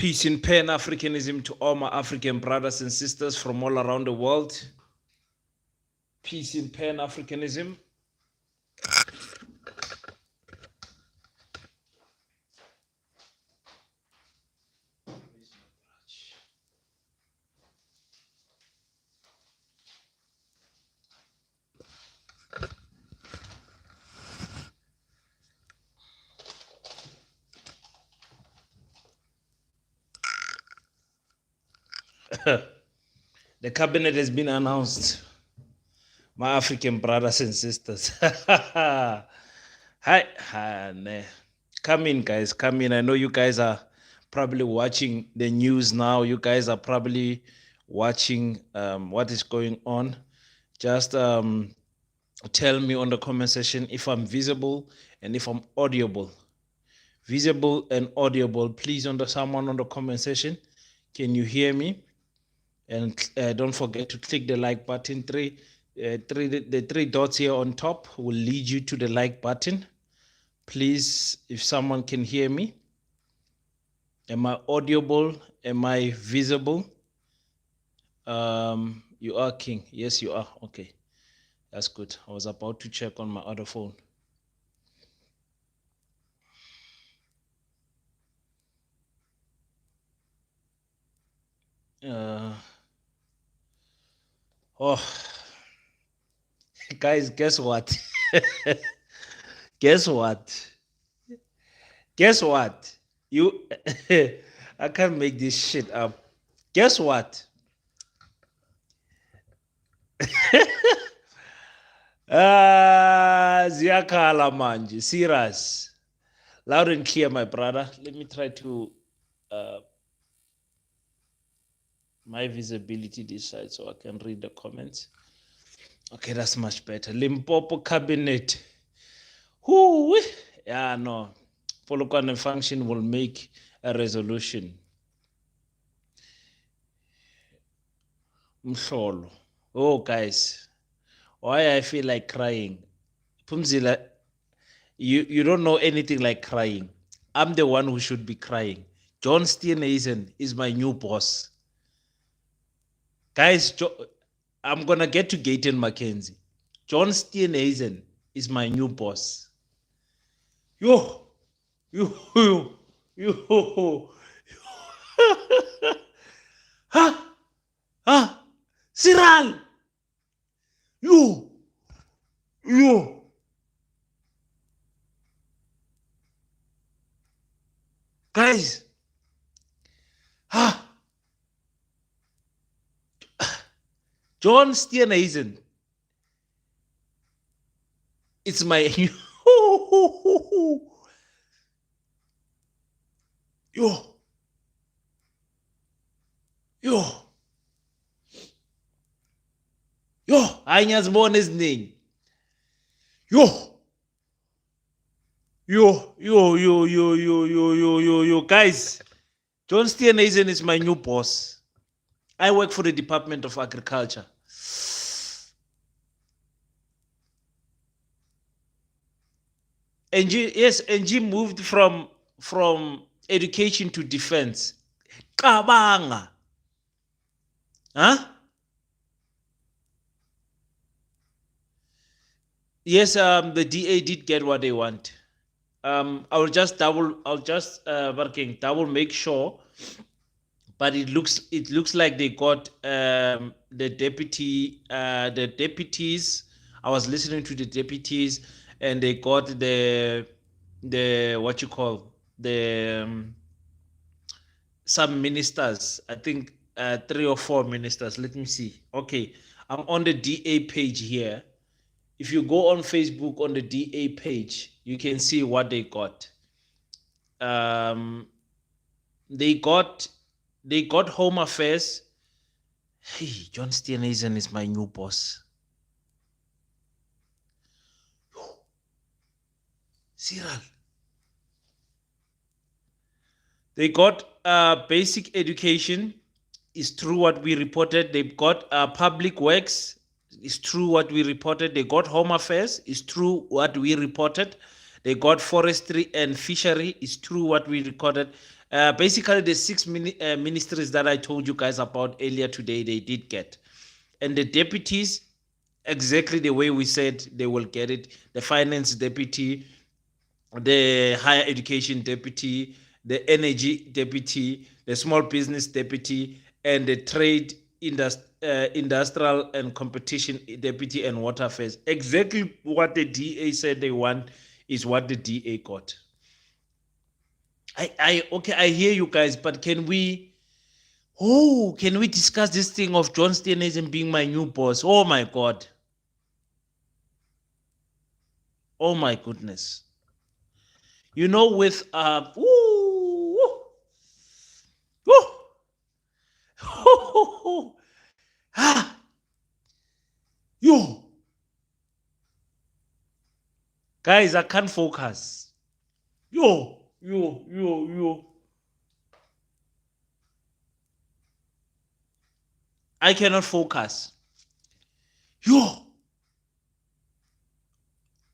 Peace and Pan-Africanism to all my African brothers and sisters from all around the world. Peace and Pan-Africanism. The cabinet has been announced. My African brothers and sisters. Hi. Come in, guys. Come in. I know you guys are probably watching the news now. You guys are probably watching what is going on. Just tell me on the comment section if I'm visible and if I'm audible. Visible and audible. Please, someone on the comment section. Can you hear me? And don't forget to click the like button. The three dots here on top will lead you to the like button. Please, if someone can hear me. Am I audible? Am I visible? You are King. Yes, you are. Okay. That's good. I was about to check on my other phone. Guys, guess what? Guess what? Guess what? You, I can't make this shit up. Guess what? Ziyakhala manje, serious. Loud and clear, my brother. Let me try to my visibility this side so I can read the comments. Okay, that's much better. Limpopo cabinet. Whoo, yeah, no. Polokwane function will make a resolution. Mhlolo. Oh, guys, why I feel like crying? Pumzila, you don't know anything like crying. I'm the one who should be crying. John Steenhuisen is my new boss. Guys, I'm going to get to Gayton Mackenzie. John Steenhuisen is my new boss. Yo. Cyril. Yo. Guys. John Steenhuisen. It's my Yo. Anyazibona eziningi. Guys, John Steenhuisen is my new boss. I work for the Department of Agriculture. NG moved from education to defense. Kabanga. Huh? Yes, the DA did get what they want. I'll just double make sure. But it looks like they got the deputies. I was listening to the deputies, and they got the what you call some ministers. I think 3 or 4 ministers. Let me see. Okay, I'm on the DA page here. If you go on Facebook on the DA page, you can see what they got. They got Home Affairs. Hey, John Steenhuisen is my new boss. Cyril. They got basic education. Is true what we reported. They've got public works. Is true what we reported. They got Home Affairs. Is true what we reported. They got forestry and fishery. Is true what we recorded. Basically, the six ministries that I told you guys about earlier today, they did get. And the deputies, exactly the way we said they will get it. The finance deputy, the higher education deputy, the energy deputy, the small business deputy, and the trade industrial and competition deputy and water affairs. Exactly what the DA said they want is what the DA got. Okay, I hear you guys, but can we discuss this thing of John Steenhuisen being my new boss? Oh my god. Oh my goodness. You know, with ah, yo, guys, I can't focus. Yo. I cannot focus. Yo,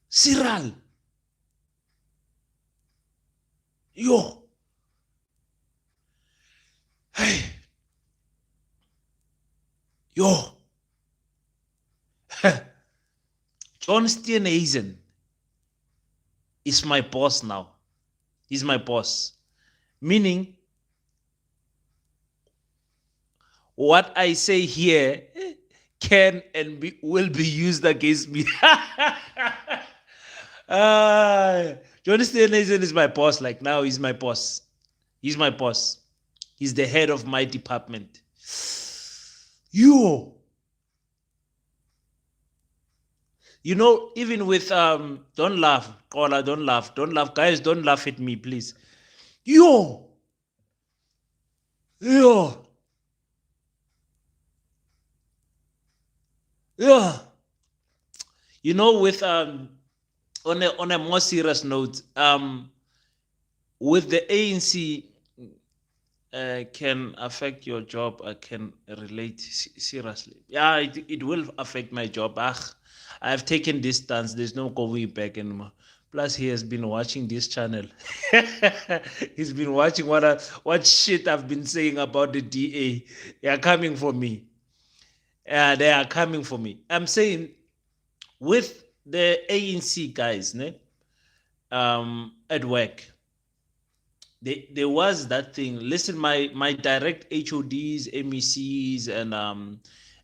Cyril. Yo, hey, yo. John Steenhuisen is my boss now. He's my boss. Meaning, what I say here can and will be used against me. John Steenhuisen is my boss. Like now, he's my boss. He's my boss. He's the head of my department. You know, even with don't laugh, Kola, don't laugh, guys, don't laugh at me, please. Yo, yeah. You know, with on a more serious note, with the ANC can affect your job. I can relate seriously. Yeah, it will affect my job. I've taken this stance. There's no going back anymore. Plus, he has been watching this channel. He's been watching what shit I've been saying about the DA. They are coming for me. They are coming for me. I'm saying with the ANC guys, ne, at work, there was that thing. Listen, my direct HODs, MECs, and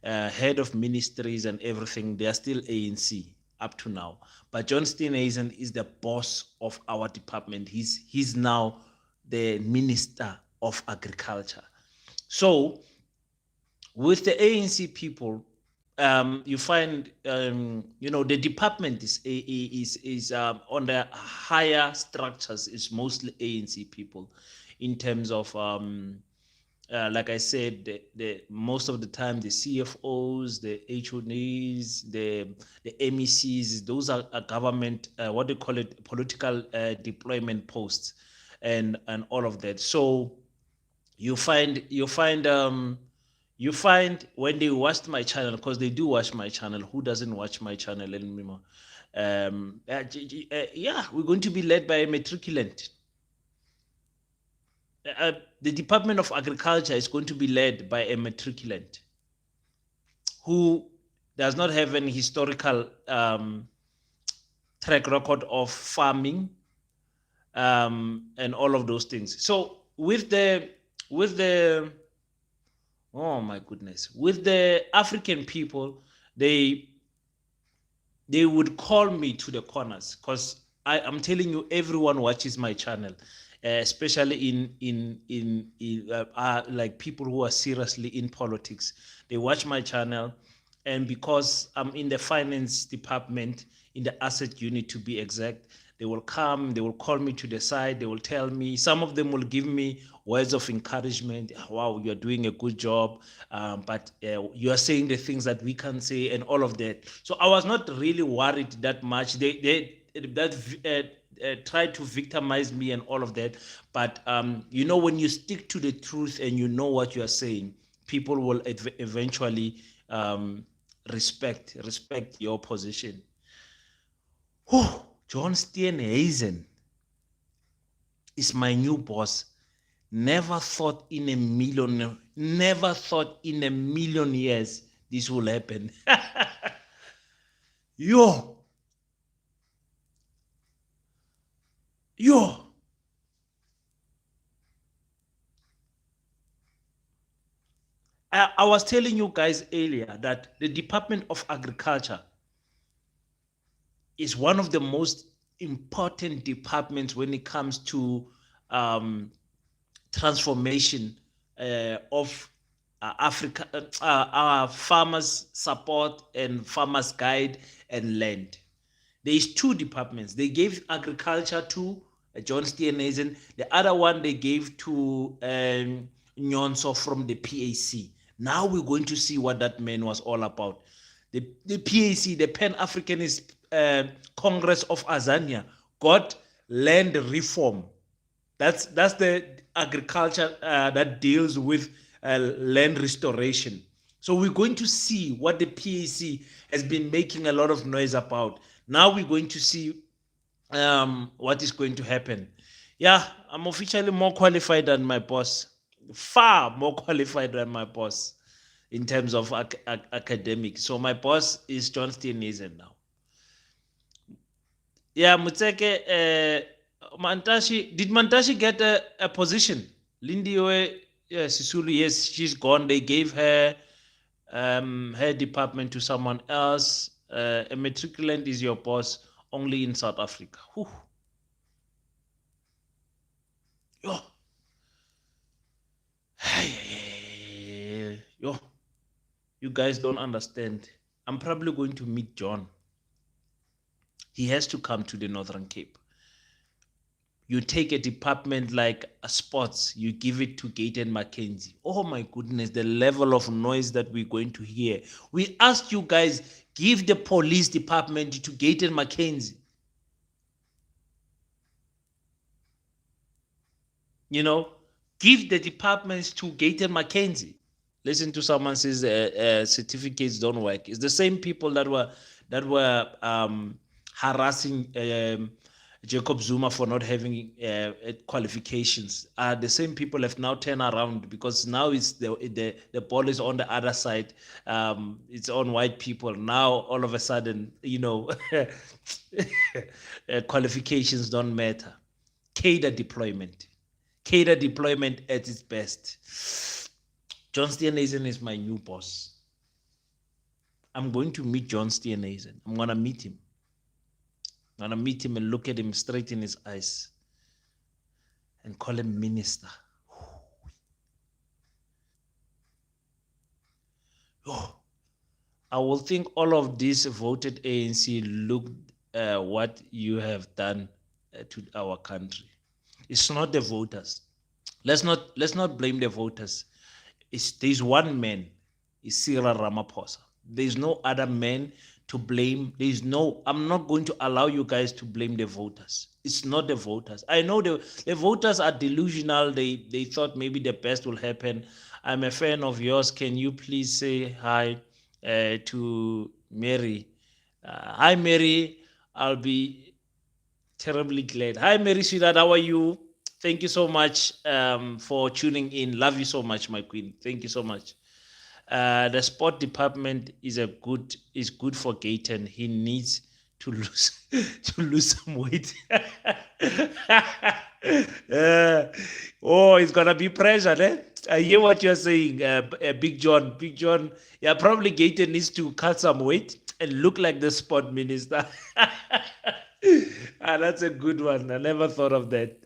head of ministries and everything, they are still ANC up to now. But John Steenhuisen is the boss of our department. He's now the Minister of Agriculture. So with the ANC people, you find the department is on the higher structures is mostly ANC people, in terms of like I said, the most of the time the CFOs, the HODs, the MECs, those are government what they call it, political deployment posts, and all of that. So you find when they watched my channel, because they do watch my channel. Who doesn't watch my channel anymore? Yeah, we're going to be led by a matriculant. The Department of Agriculture is going to be led by a matriculant who does not have any historical track record of farming and all of those things. So with the oh my goodness, with the African people, they would call me to the corners, because I'm telling you, everyone watches my channel, especially in like people who are seriously in politics. They watch my channel, and because I'm in the finance department, in the asset unit to be exact, they will come, they will call me to the side, they will tell me, some of them will give me words of encouragement. Wow, you're doing a good job, but you are saying the things that we can't say, and all of that. So I was not really worried that much. They tried to victimize me and all of that. But when you stick to the truth and you know what you are saying, people will eventually respect your position. John Steenhuisen is my new boss. never thought in a million years this will happen. Yo, yo. I was telling you guys earlier that the Department of Agriculture is one of the most important departments when it comes to um, transformation of Africa, our farmers support and farmers guide and land. There is two departments. They gave agriculture to John Steenhuisen. The other one they gave to Nyonso from the PAC. Now we're going to see what that man was all about. The PAC, the Pan Africanist Congress of Azania, got land reform. That's the agriculture that deals with land restoration. So we're going to see what the PAC has been making a lot of noise about. Now we're going to see what is going to happen. Yeah, I'm officially more qualified than my boss. Far more qualified than my boss in terms of academics. So my boss is John Steenhuisen now. Yeah, Mutseke, did Mantashi get a position? Lindiwe Sisulu, yes, she's gone. They gave her her department to someone else. A matriculant is your boss only in South Africa. Whew. Yo. Yo. You guys don't understand. I'm probably going to meet John. He has to come to the Northern Cape. You take a department like sports, you give it to Gayton Mackenzie. Oh my goodness, the level of noise that we're going to hear. We asked you guys, give the police department to Gayton Mackenzie. You know, give the departments to Gayton Mackenzie. Listen to someone says certificates don't work. It's the same people that were harassing Jacob Zuma for not having qualifications. The same people have now turned around because now it's the ball is on the other side. It's on white people now. All of a sudden, qualifications don't matter. Cadre deployment at its best. John Steenhuisen is my new boss. I'm going to meet John Steenhuisen. I'm going to meet him. I'm going to meet him and look at him straight in his eyes and call him minister. Oh, I will think all of this voted ANC, look what you have done to our country. It's not the voters. Let's not blame the voters. There's one man, is Cyril Ramaphosa. There's no other man to blame. I'm not going to allow you guys to blame the voters. It's not the voters. I know the voters are delusional. They thought maybe the best will happen. I'm a fan of yours. Can you please say hi to Mary? Hi, Mary. I'll be terribly glad. Hi, Mary Sweetheart. How are you? Thank you so much for tuning in. Love you so much, my queen. Thank you so much. The sport department is good for Gayton. He needs to lose some weight. It's gonna be pressure, eh? I hear what you're saying, Big John. Big John, yeah, probably Gayton needs to cut some weight and look like the sport minister. That's a good one. I never thought of that.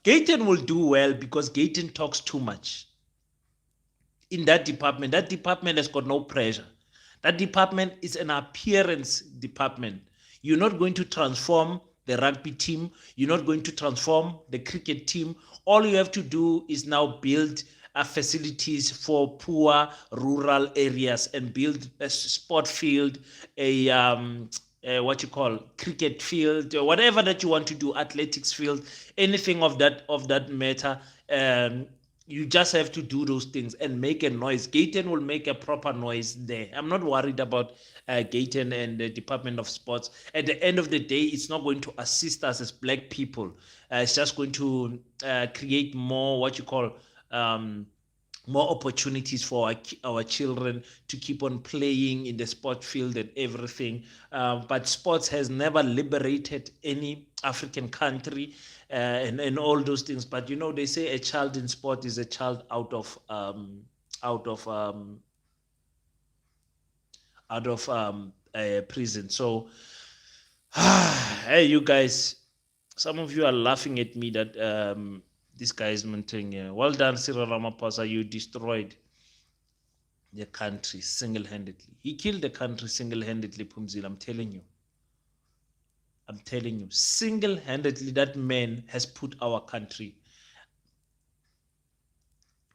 Gayton will do well because Gayton talks too much. In that department has got no pressure. That department is an appearance department. You're not going to transform the rugby team. You're not going to transform the cricket team. All you have to do is now build facilities for poor rural areas and build a sport field, what you call cricket field, or whatever that you want to do, athletics field, anything of that matter. You just have to do those things and make a noise. Gaten will make a proper noise there. I'm not worried about Gaten and the Department of Sports. At the end of the day, it's not going to assist us as black people. It's just going to create more what you call more opportunities for our children to keep on playing in the sport field and everything. But sports has never liberated any African country and all those things. But you know, they say a child in sport is a child out of prison. So, hey, you guys, some of you are laughing at me that this guy is Montaigne. Well done, Cyril Ramaphosa. You destroyed the country single-handedly. He killed the country single-handedly, Pumzil. I'm telling you. I'm telling you. Single-handedly, that man has put our country.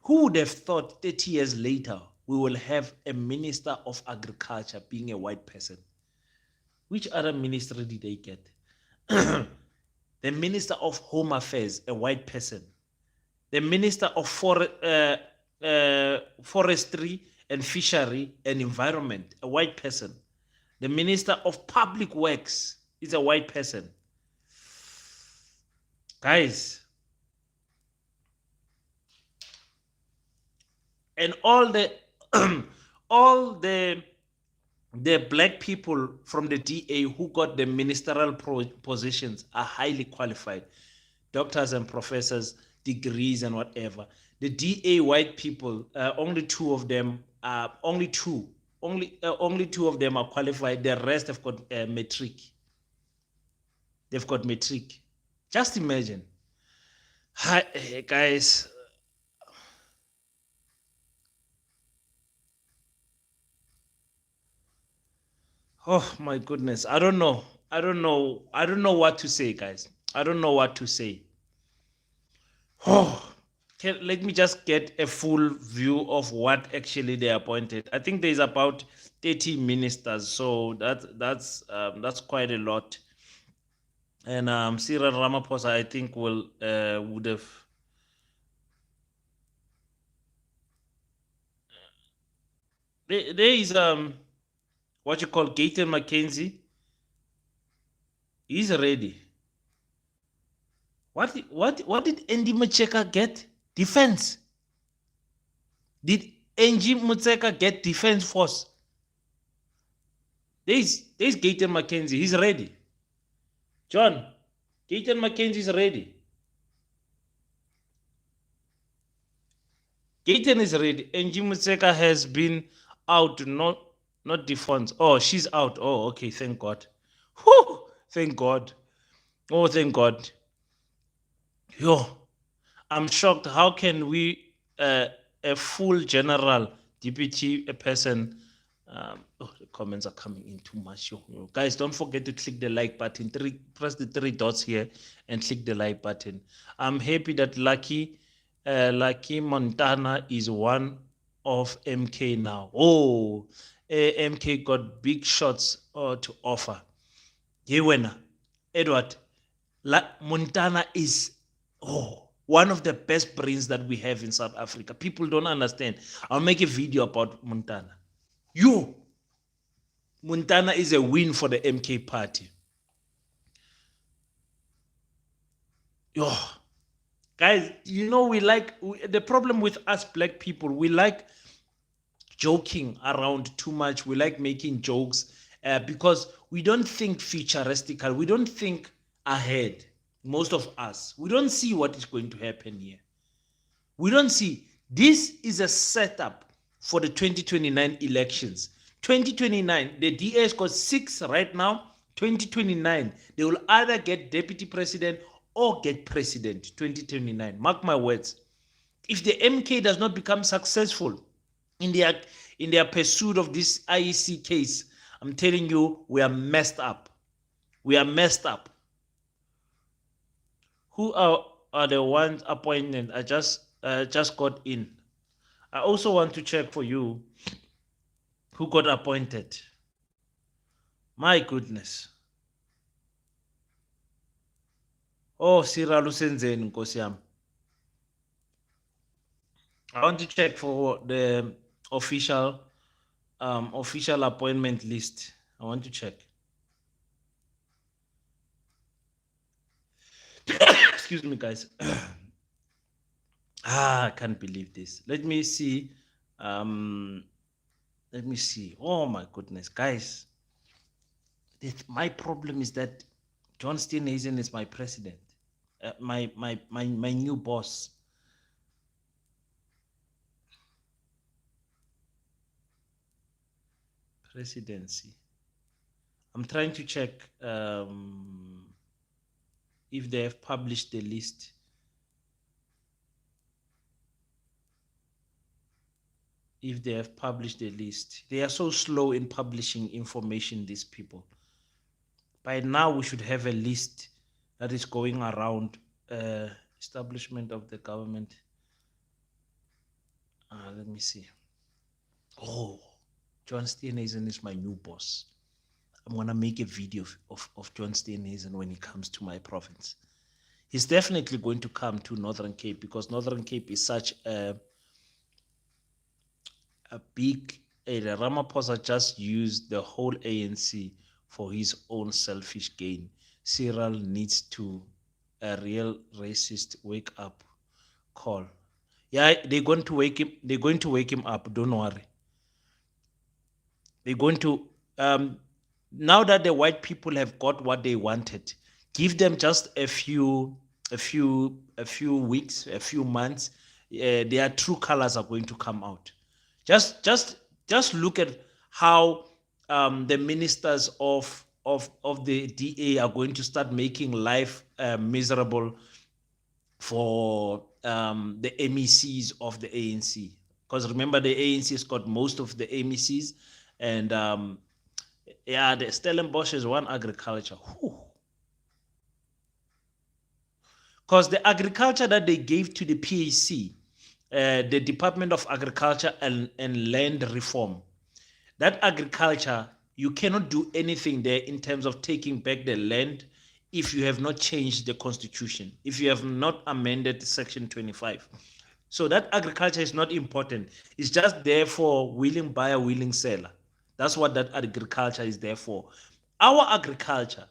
Who would have thought 30 years later we will have a minister of agriculture being a white person? Which other ministry did they get? The minister of home affairs, a white person. The minister of forestry and fishery and environment, a white person. The minister of public works is a white person. Guys, and all the all the black people from the DA who got the ministerial positions are highly qualified, doctors and professors, degrees and whatever. The DA white people, only two of them only two of them are qualified. The rest have got metric. They've got metric. Just imagine. Hi, guys. Oh my goodness. I don't know. I don't know. I don't know what to say, guys. I don't know what to say. Oh, let me just get a full view of what actually they appointed. I think there's about 30 ministers, so that's quite a lot. And Cyril Ramaphosa, I think, would have. There is what you call Gaten McKenzie. He's ready. What did Andy Macheka get? Defense. Did Angie Mutseka get defense force? There's Gaten McKenzie. He's ready. John, Gaten McKenzie is ready. Gaten is ready. Angie Mutseka has been out, not defense. Oh, she's out. Oh, okay. Thank God. Whew, thank God. Oh, thank God. Yo, I'm shocked. How can we, a full general deputy, a person? Oh, the comments are coming in too much. Yo. Guys, don't forget to click the like button. Press the three dots here and click the like button. I'm happy that Lucky Montana is one of MK now. Oh, MK got big shots to offer. Hey, winner, Edward. Montana is one of the best brains that we have in South Africa. People don't understand. I'll make a video about Montana. Montana is a win for the MK party. Yo, guys, you know the problem with us black people, we like joking around too much. We like making jokes because we don't think futuristically. We don't think ahead. Most of us, we don't see what is going to happen here. We don't see. This is a setup for the 2029 elections. 2029, the DS got 6 right now. 2029, they will either get deputy president or get president. 2029, mark my words. If the MK does not become successful in their pursuit of this IEC case, I'm telling you, we are messed up. We are messed up. Who are the ones appointed? I just got in. I also want to check for you who got appointed. My goodness. Oh, Cyril Lusenzeni, Nkosi yami. I want to check for the official official appointment list. I want to check. Excuse me, guys. I can't believe this. Let me see. Um, let me see. Oh my goodness, guys. My problem is that John Steenhuisen is my president, my new boss. Presidency. I'm trying to check if they have published the list. If they have published the list, they are so slow in publishing information. These people. By now, we should have a list that is going around. Establishment of the government. Let me see. Oh, John Steenhuisen is my new boss. I'm gonna make a video of John Steenhuisen when he comes to my province. He's definitely going to come to Northern Cape because Northern Cape is such a big area. Ramaphosa just used the whole ANC for his own selfish gain. Cyril needs to a real racist wake up call. Yeah, they're going to wake him. They're going to wake him up. Don't worry. They're going to now that the white people have got what they wanted, give them just a few weeks, a few months. Their true colors are going to come out. Just look at how the ministers of the DA are going to start making life miserable for the MECs of the ANC. Because remember, the ANC has got most of the MECs, and yeah, the Stellenbosch is one agriculture. Because the agriculture that they gave to the PAC, the Department of Agriculture and Land Reform, that agriculture, you cannot do anything there in terms of taking back the land if you have not changed the constitution, if you have not amended Section 25. So that agriculture is not important. It's just there for willing buyer, willing seller. That's what that agriculture is there for. Our agriculture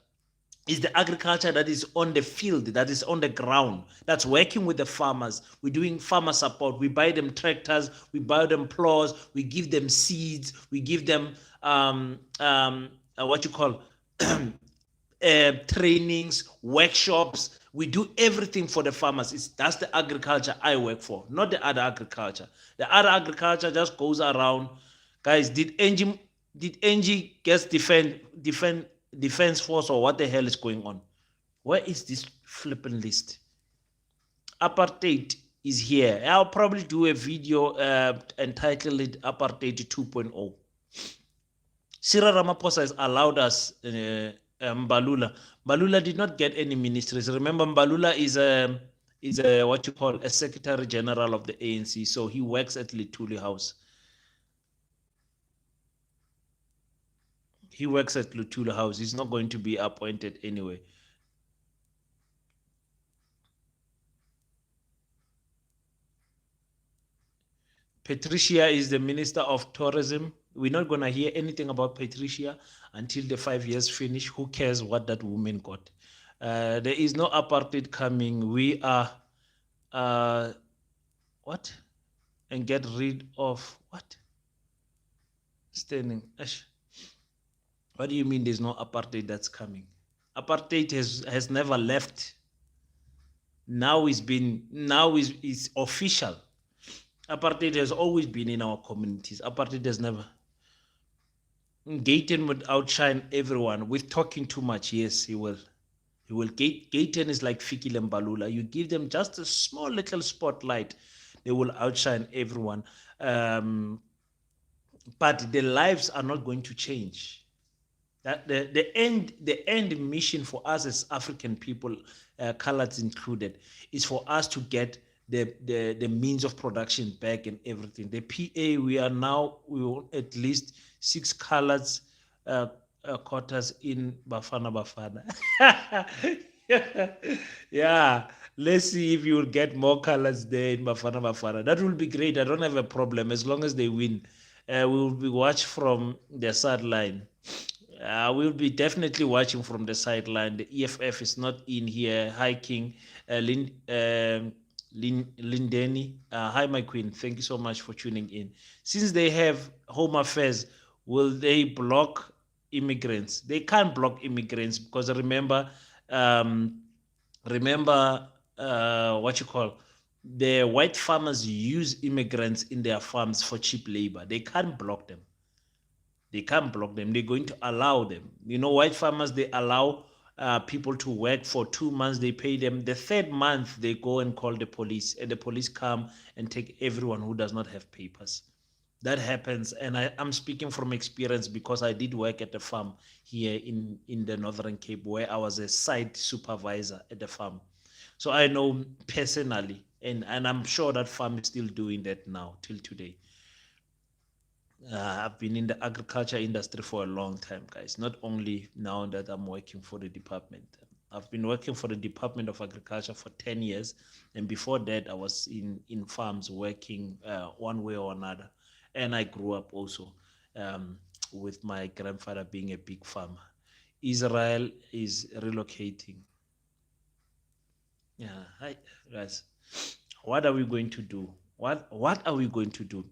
is the agriculture that is on the field, that is on the ground, that's working with the farmers. We're doing farmer support. We buy them tractors, we buy them plows, we give them seeds, we give them what you call trainings, workshops. We do everything for the farmers. That's the agriculture I work for, not the other agriculture. The other agriculture just goes around. Guys, did Angie get defense force or what the hell is going on? Where is this flipping list? Apartheid is here. I'll probably do a video entitled it Apartheid 2.0. Cyril Ramaphosa has allowed us Mbalula. Mbalula did not get any ministries. Remember, Mbalula is a what you call a secretary general of the ANC, so he works at Lituli House. He works at Lutula House. He's not going to be appointed anyway. Patricia is the Minister of Tourism. We're not going to hear anything about Patricia until the 5 years finish. Who cares what that woman got? There is no apartheid coming. We are, what? And get rid of what? Standing. What do you mean there's no apartheid that's coming? Apartheid has never left. Now is official. Apartheid has always been in our communities. Apartheid has never. Gayton would outshine everyone with talking too much. Yes, he will. He will. Gayton is like Fikile Mbalula. You give them just a small little spotlight, they will outshine everyone. But the lives are not going to change. That the end mission for us as African people, colors included, is for us to get the means of production back and everything. The PA, we want at least 6 colors quarters in Bafana. Yeah, let's see if you'll get more colors there in Bafana Bafana. That will be great. I don't have a problem as long as they win. We'll be watch from the sideline. We'll be definitely watching from the sideline. The EFF is not in here. Hi, King. Lindeni. Hi, my queen. Thank you so much for tuning in. Since they have home affairs, will they block immigrants? They can't block immigrants because um, remember what you call the white farmers use immigrants in their farms for cheap labor. They can't block them. They can't block them. They're going to allow them. You know, white farmers, they allow people to work for 2 months. They pay them. The third month, they go and call the police, and the police come and take everyone who does not have papers. That happens, and I'm speaking from experience because I did work at the farm here in the Northern Cape, where I was a site supervisor at the farm. So I know personally, and I'm sure that farm is still doing that now till today. I've been in the agriculture industry for a long time, guys. Not only now that I'm working for the department. I've been working for the Department of Agriculture for 10 years. And before that, I was in farms working one way or another. And I grew up also with my grandfather being a big farmer. Israel is relocating. Yeah, hi, guys. What are we going to do? What are we going to do?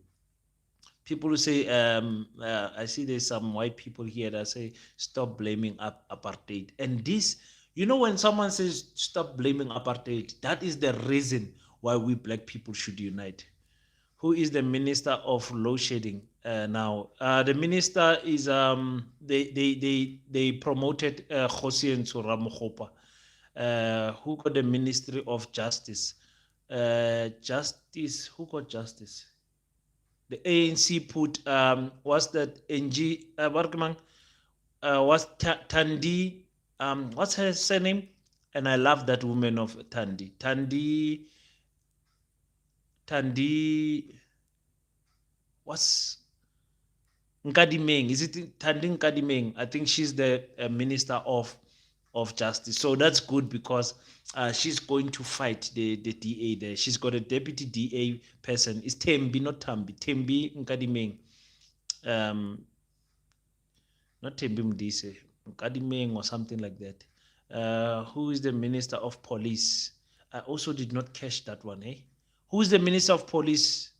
People who say, I see there's some white people here that say, stop blaming apartheid. And this, you know, when someone says, stop blaming apartheid, that is the reason why we black people should unite. Who is the minister of load shedding now? The minister is, they promoted Hossein Ramokgopa, who got the Ministry of Justice. Who got justice? The ANC put what's that NG what's Tandi what's her surname? And I love that woman of Tandi what's Nkadimeng. Is it Tandi Nkadimeng? I think she's the minister of justice. So that's good because she's going to fight the DA there. She's got a deputy DA person. It's Tembi, not Tambi. Tembi Nkadimeng. Not Tembi Mdise. Nkadimeng or something like that. Who is the minister of police? I also did not catch that one, eh? Who is the minister of police?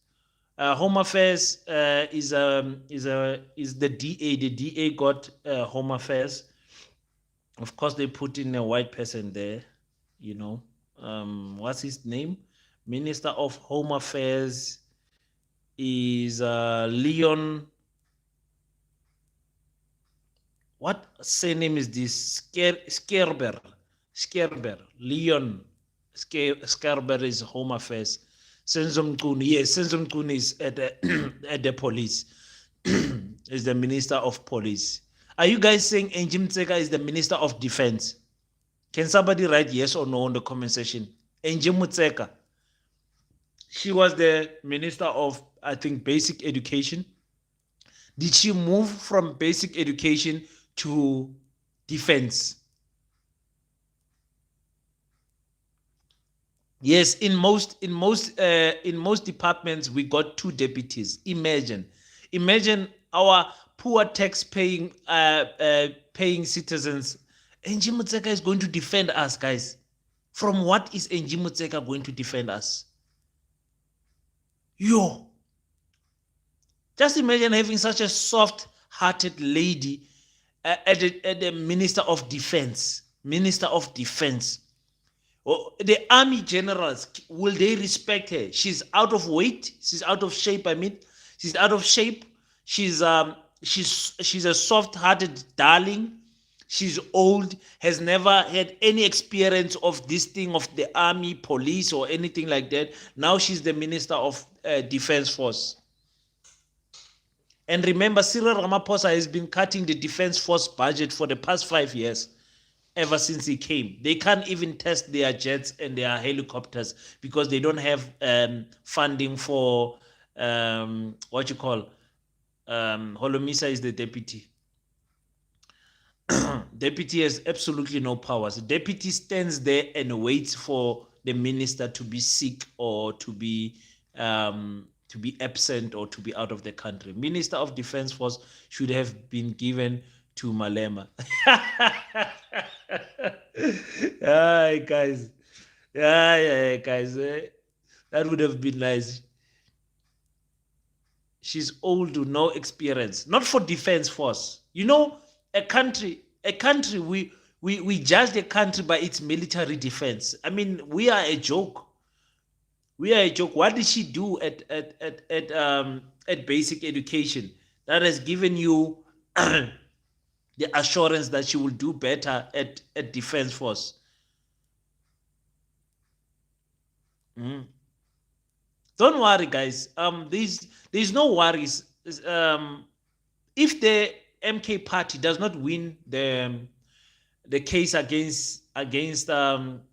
Home Affairs is the DA. The DA got Home Affairs. Of course, they put in a white person there, you know. What's his name? Minister of Home Affairs is Leon. What surname is this? Skerber. Leon Skerber is Home Affairs. Senzom Kuni, yes, Senzom Kuni is at at the police. Is the Minister of Police. Are you guys saying Angie Mtseka is the Minister of Defense? Can somebody write yes or no in the comment section? Angie Mtseka. She was the Minister of, I think, Basic Education. Did she move from Basic Education to Defense? Yes, in most departments we got two deputies. Imagine our poor tax-paying paying citizens. Angie Mtseka is going to defend us, guys. From what is Angie Mtseka going to defend us? Yo, just imagine having such a soft-hearted lady at the Minister of Defense. Minister of Defense. Oh, the army generals, will they respect her? She's out of weight. She's out of shape. I mean, she's out of shape. She's a soft-hearted darling. She's old, has never had any experience of this thing of the army, police, or anything like that. Now she's the Minister of Defense Force. And remember, Cyril Ramaphosa has been cutting the Defense Force budget for the past 5 years. Ever since he came, they can't even test their jets and their helicopters because they don't have funding for what you call Holomisa is the deputy. Deputy has absolutely no powers. The deputy stands there and waits for the minister to be sick or to be absent or to be out of the country. Minister of Defense Force should have been given to Malema. Hi guys. Yeah, guys. That would have been nice. She's old with no experience. Not for defense force. You know, a country, we judge the country by its military defense. I mean, we are a joke. We are a joke. What did she do at basic education that has given you the assurance that she will do better at defense force? Mm. Don't worry, guys. There's no worries. If the MK party does not win the case against what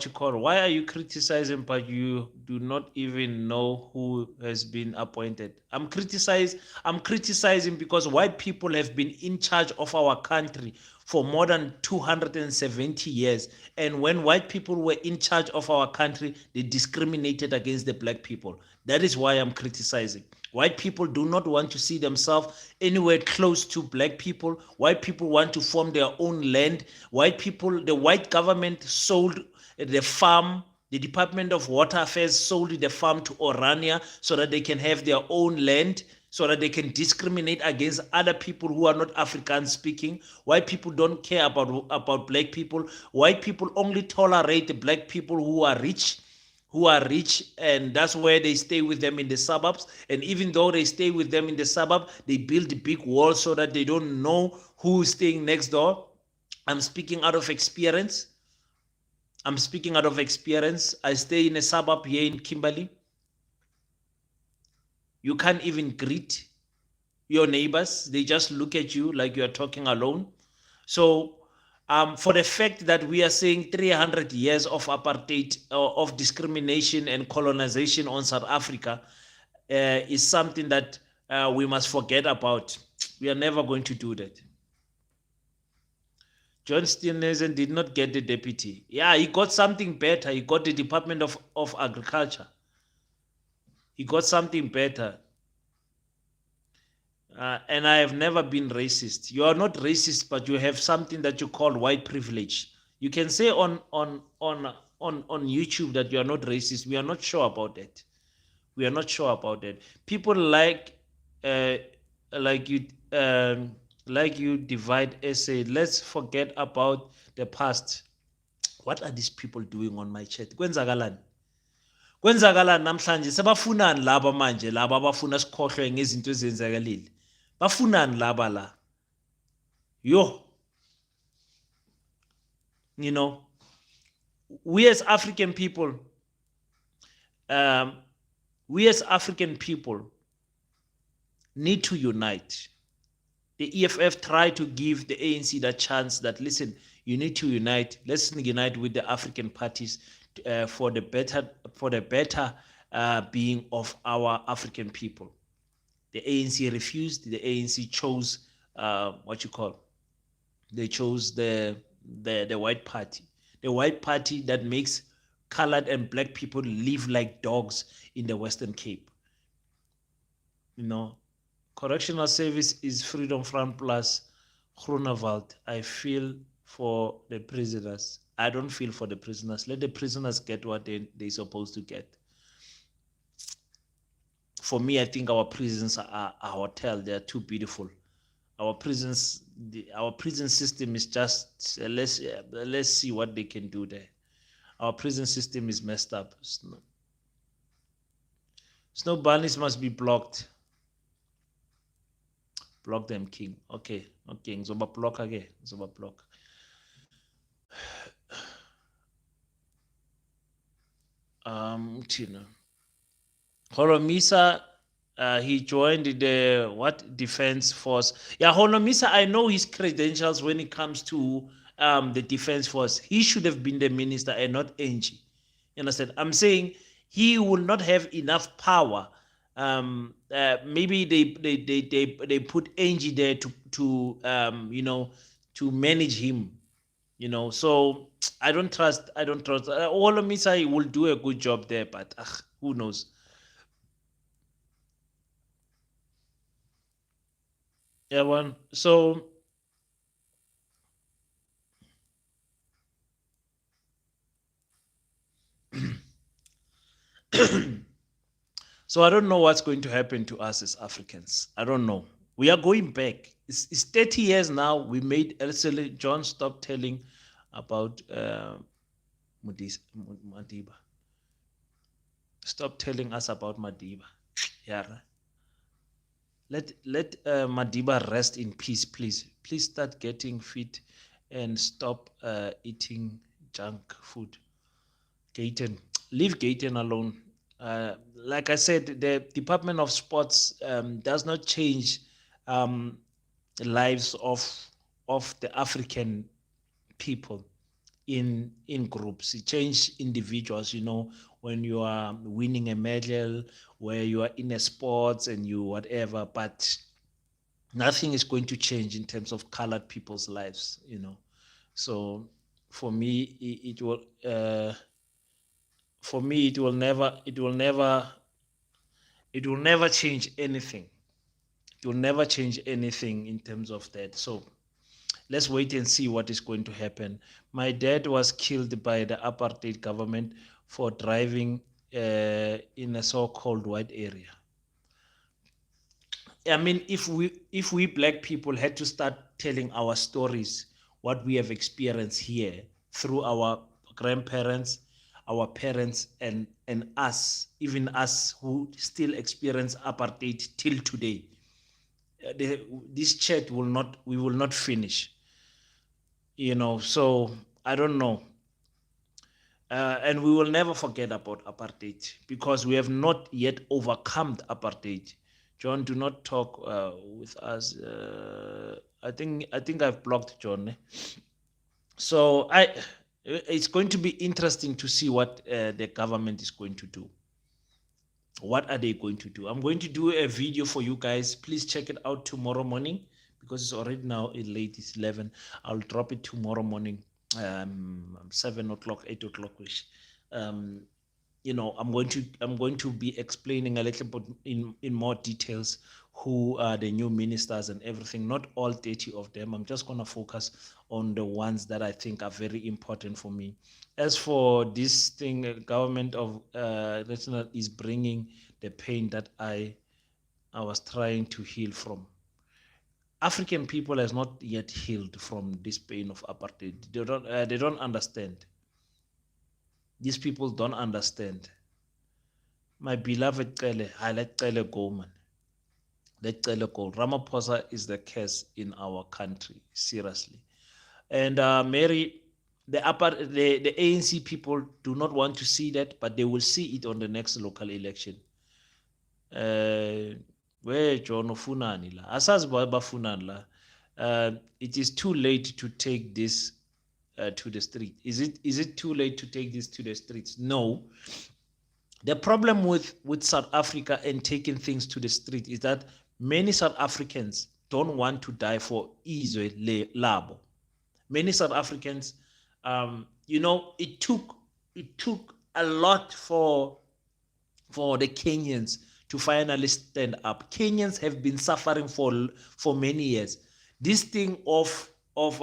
you call, why are you criticizing but you do not even know who has been appointed? I'm criticizing because white people have been in charge of our country for more than 270 years, and when white people were in charge of our country, they discriminated against the black people. That is why I'm criticizing. White people do not want to see themselves anywhere close to black people. White people want to form their own land. The white government sold the farm. The Department of Water Affairs sold the farm to Orania so that they can have their own land, so that they can discriminate against other people who are not African speaking. White people don't care about black people. White people only tolerate the black people who are rich, and that's where they stay with them in the suburbs. And even though they stay with them in the suburb, they build big walls so that they don't know who is staying next door. I'm speaking out of experience. I stay in a suburb here in Kimberley. You can't even greet your neighbors. They just look at you like you are talking alone. So for the fact that we are saying 300 years of apartheid, of discrimination and colonization on South Africa, is something that we must forget about. We are never going to do that. John Steenhuisen did not get the deputy. Yeah, he got something better. He got the Department of Agriculture. He got something better. And I have never been racist. You are not racist, but you have something that you call white privilege. You can say on YouTube that you are not racist. We are not sure about that. We are not sure about that. People uh, like you like you divide essay. Let's forget about the past. What are these people doing on my chat? Kwenzakalani? Kwenzakalani namhlanje? Sebafunani laba manje, laba abafuna sikhohlwe ngezinto ezenzakalile? Bafunani laba la? Yo, you know, we as African people, um, we as African people need to unite. The EFF tried to give the ANC that chance that, listen, you need to unite. Let's unite with the African parties for the better being of our African people. The ANC refused. The ANC chose what you call. They chose the white party. The white party that makes colored and black people live like dogs in the Western Cape. You know, correctional service is Freedom Front plus Groenewald. I feel for the prisoners. I don't feel for the prisoners. Let the prisoners get what they're supposed to get. For me, I think our prisons are a hotel. They are too beautiful. Our prison system is just let's see what they can do there. Our prison system is messed up. Snow bunnies must be blocked. Block them, King. Okay. Ngizoba block again. Ngizoba block. Tina. Holomisa, he joined the what defense force? Yeah, Holomisa, I know his credentials when it comes to the defense force. He should have been the minister and not Angie. You understand? I'm saying he will not have enough power. Maybe they put Angie there to manage him. So I don't trust. All of me say will do a good job there, but who knows? Yeah, one. So I don't know what's going to happen to us as Africans. I don't know. We are going back. It's 30 years now. We made Elsie John stop telling about Madiba. Stop telling us about Madiba. Yeah. Let Madiba rest in peace, please. Please start getting fit and stop eating junk food. Gayton, leave Gayton alone. Like I said, the Department of Sports does not change um, lives of the African people in groups. It change individuals. When you are winning a medal, where you are in a sports and you whatever, but nothing is going to change in terms of colored people's lives. So for me, it will. For me, it will never change anything. It will never change anything in terms of that. So let's wait and see what is going to happen. My dad was killed by the apartheid government for driving in a so-called white area. I mean, if we black people had to start telling our stories, what we have experienced here through our grandparents, our parents, and us, even us who still experience apartheid till today, this chat we will not finish. So I don't know. And we will never forget about apartheid because we have not yet overcome the apartheid. John, do not talk with us. I think I've blocked John. So it's going to be interesting to see what the government is going to do. What are they going to do? I'm going to do a video for you guys. Please check it out tomorrow morning because it's already now late. It's 11. I'll drop it tomorrow morning, 7 o'clock, 8 o'clock. Um, I'm going to be explaining a little bit in more details who are the new ministers and everything. Not all 30 of them. I'm just going to focus on the ones that I think are very important for me. As for this thing, government of national is bringing the pain that I was trying to heal from. African people has not yet healed from this pain of apartheid. They don't understand. These people don't understand. My beloved Cele, I let Cele go, man. Let Cele go. Ramaphosa is the curse in our country, seriously. And Mary, the ANC people do not want to see that, but they will see it on the next local election. Where John Funani la, asazi bafunani la. It is too late to take this to the street. Is it too late to take this to the streets? No. The problem with South Africa and taking things to the street is that many South Africans don't want to die for izwe labo. Many South Africans, it took a lot for the Kenyans to finally stand up. Kenyans have been suffering for many years. This thing of of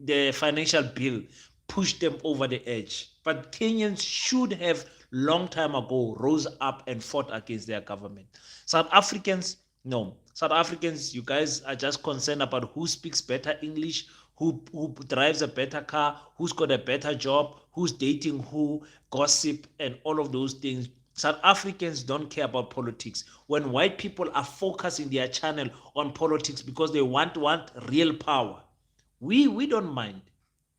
the financial bill pushed them over the edge. But Kenyans should have long time ago rose up and fought against their government. South Africans, no. South Africans, you guys are just concerned about who speaks better English, who drives a better car, who's got a better job, who's dating who, gossip, and all of those things. South Africans don't care about politics. When white people are focusing their channel on politics because they want real power, we don't mind.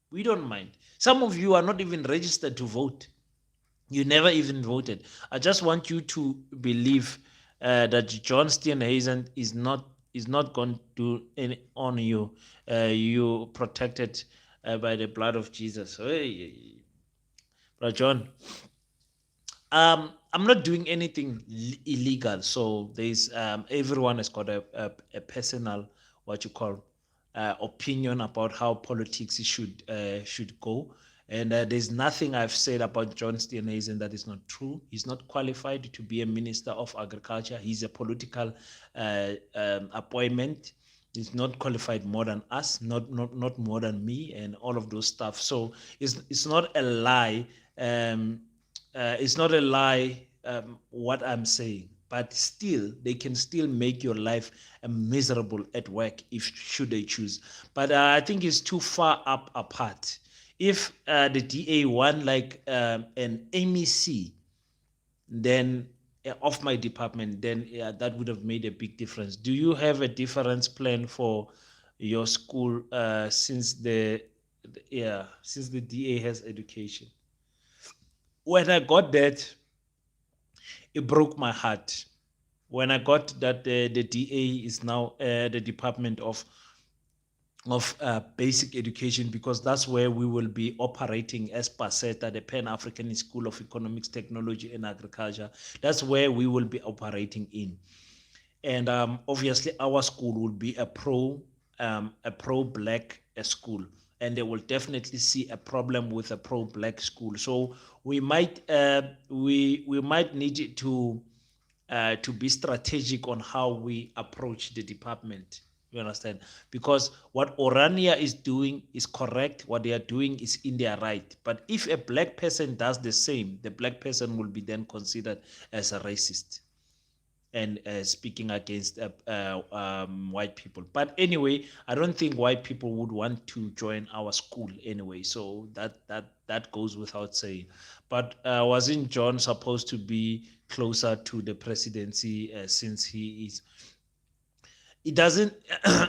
We don't mind. Some of you are not even registered to vote. You never even voted. I just want you to believe that John Steenhuisen is not going to honor you. You protected by the blood of Jesus. Hey, Brother John, I'm not doing anything illegal. So there's everyone has got a personal, what you call, opinion about how politics should go. And there's nothing I've said about John Steenhuisen that is not true. He's not qualified to be a minister of agriculture. He's a political appointment. He's not qualified more than us, not more than me, and all of those stuff. So it's not a lie. It's not a lie, what I'm saying, but still they can still make your life miserable at work if should they choose. But I think it's too far up apart. If the DA won like an MEC, then of my department, then yeah, that would have made a big difference. Do you have a difference plan for your school since since the DA has education? When I got that, it broke my heart. When I got that the DA is now the Department of Basic Education, because that's where we will be operating as PASETA, the Pan African School of Economics, Technology, and Agriculture. That's where we will be operating in, and obviously our school will be a pro black school, and they will definitely see a problem with a pro black school. So we might need to be strategic on how we approach the department. You understand? Because what Orania is doing is correct. What they are doing is in their right. But if a black person does the same, the black person will be then considered as a racist and speaking against white people. But anyway, I don't think white people would want to join our school anyway. So that goes without saying. But wasn't John supposed to be closer to the presidency since he is? It doesn't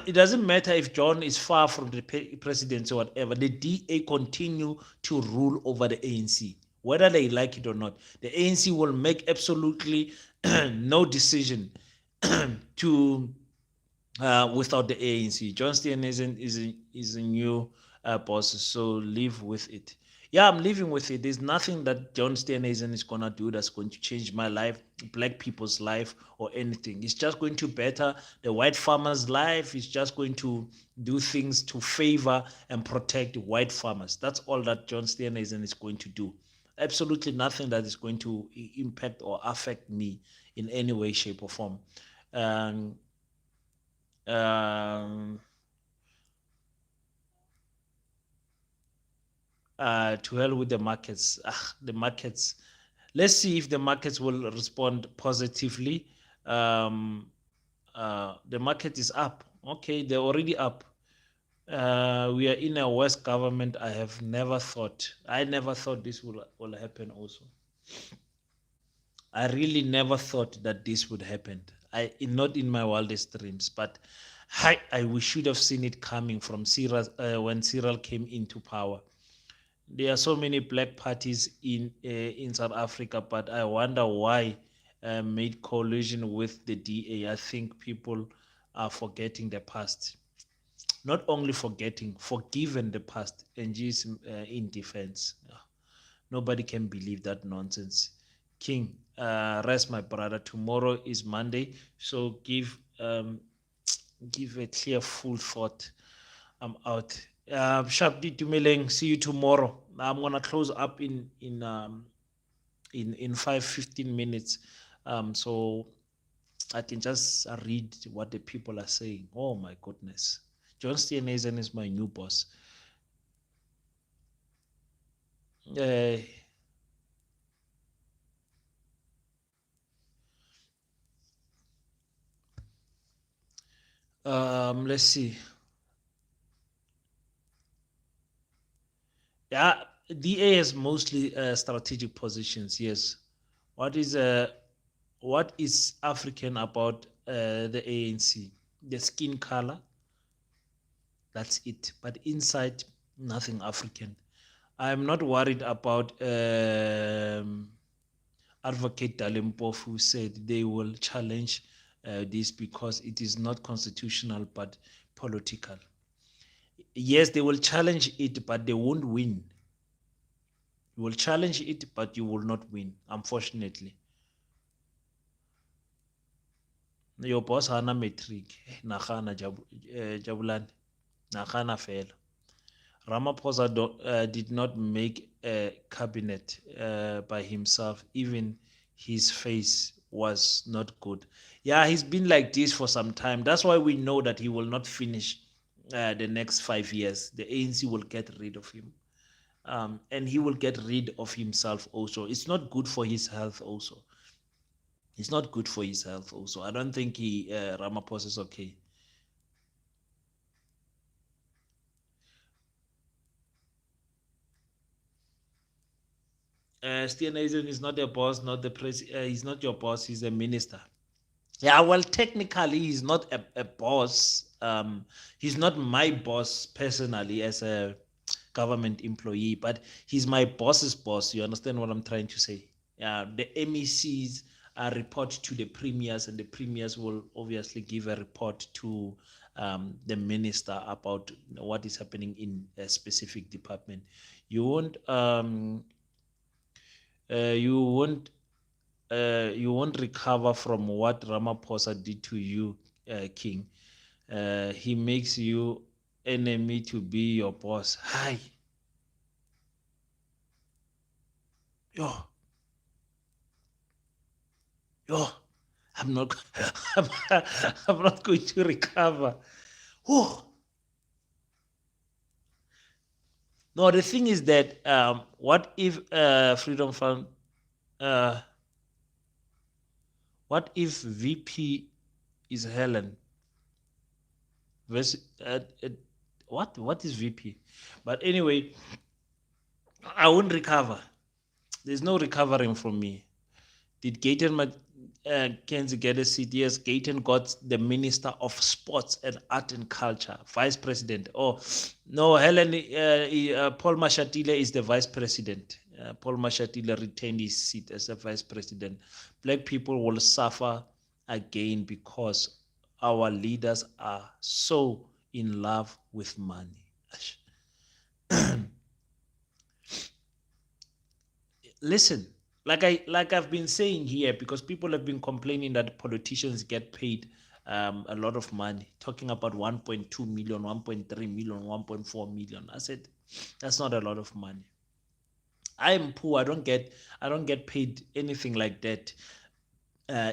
it doesn't matter if John is far from the presidency or whatever. The DA continue to rule over the ANC, whether they like it or not. The ANC will make absolutely no decision to without the ANC. John Steenhuisen is a new boss, so live with it. Yeah, I'm living with it. There's nothing that John Steenhuisen is gonna do that's going to change my life, black people's life, or anything. It's just going to better the white farmers' life. It's just going to do things to favor and protect white farmers. That's all that John Steenhuisen is going to do. Absolutely nothing that is going to impact or affect me in any way, shape, or form. Um, um, to hell with the markets. The markets. Let's see if the markets will respond positively. Um, the market is up. Okay, they're already up. We are in a worse government. I never thought this will happen also. I really never thought that this would happen. Not in my wildest dreams, but we should have seen it coming from Cyril when Cyril came into power. There are so many black parties in South Africa, but I wonder why made coalition with the DA. I think people are forgetting the past. Not only forgetting, forgiven the past, and just in defense. Nobody can believe that nonsense. King, rest my brother. Tomorrow is Monday, so give a clear, full thought. I'm out. Sharp Dumeleng, see you tomorrow. I'm gonna close up in 5-15 minutes. So I can just read what the people are saying. Oh my goodness. John Steenhuisen is my new boss. Uh, let's see. Yeah, DA has mostly strategic positions. Yes. What is uh what is African about the ANC? The skin color, that's it. But inside, nothing African. I'm not worried about Advocate Dalimpof, who said they will challenge this because it is not constitutional but political. Yes, they will challenge it, but they won't win. You will challenge it, but you will not win, unfortunately. Your boss hana metric. Nagana Jabulani. Nagana fela. Ramaphosa did not make a cabinet by himself. Even his face was not good. Yeah, he's been like this for some time. That's why we know that he will not finish the next 5 years. The ANC will get rid of him. And he will get rid of himself also. It's not good for his health also. It's not good for his health also. I don't think Ramaphosa is okay. Steenhuisen is not a boss, not the he's not your boss, he's a minister. Yeah, well, technically, he's not a boss. He's not my boss personally as a government employee, but he's my boss's boss. You understand what I'm trying to say? Yeah, the MECs report to the premiers, and the premiers will obviously give a report to the minister about what is happening in a specific department. You won't, you won't you won't recover from what Ramaphosa did to you, King. He makes you enemy to be your boss. Hi, yo, yo. I'm not. I'm, I'm not going to recover. Oh no. The thing is that what if Freedom Fund? Uh, what if VP is Helen? Vers- uh, uh, what is VP? But anyway, I won't recover. There's no recovering from me. Did Gayton Mackenzie get a seat? Yes, Gayton got the Minister of Sports and Art and Culture, Vice President. Oh, no, Paul Mashatile is the Vice President. Paul Mashatile retained his seat as the Vice President. Black people will suffer again because our leaders are so in love with money. Listen, like I've been saying here, because people have been complaining that politicians get paid a lot of money, talking about 1.2 million, 1.3 million, 1.4 million. I said that's not a lot of money. I'm poor. I don't get paid anything like that.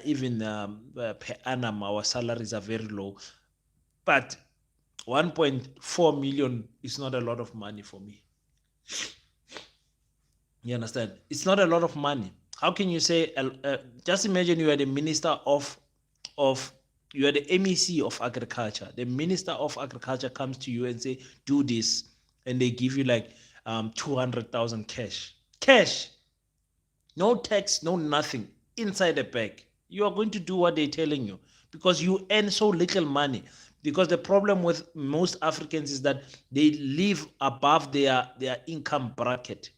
Even per annum, our salaries are very low. But 1.4 million is not a lot of money for me. You understand? It's not a lot of money. How can you say? Just imagine you are the minister of you are the MEC of agriculture. The minister of agriculture comes to you and say, "Do this," and they give you like 200,000 cash. Cash, no tax, no nothing inside the bag. You are going to do what they're telling you because you earn so little money. Because the problem with most Africans is that they live above their income bracket.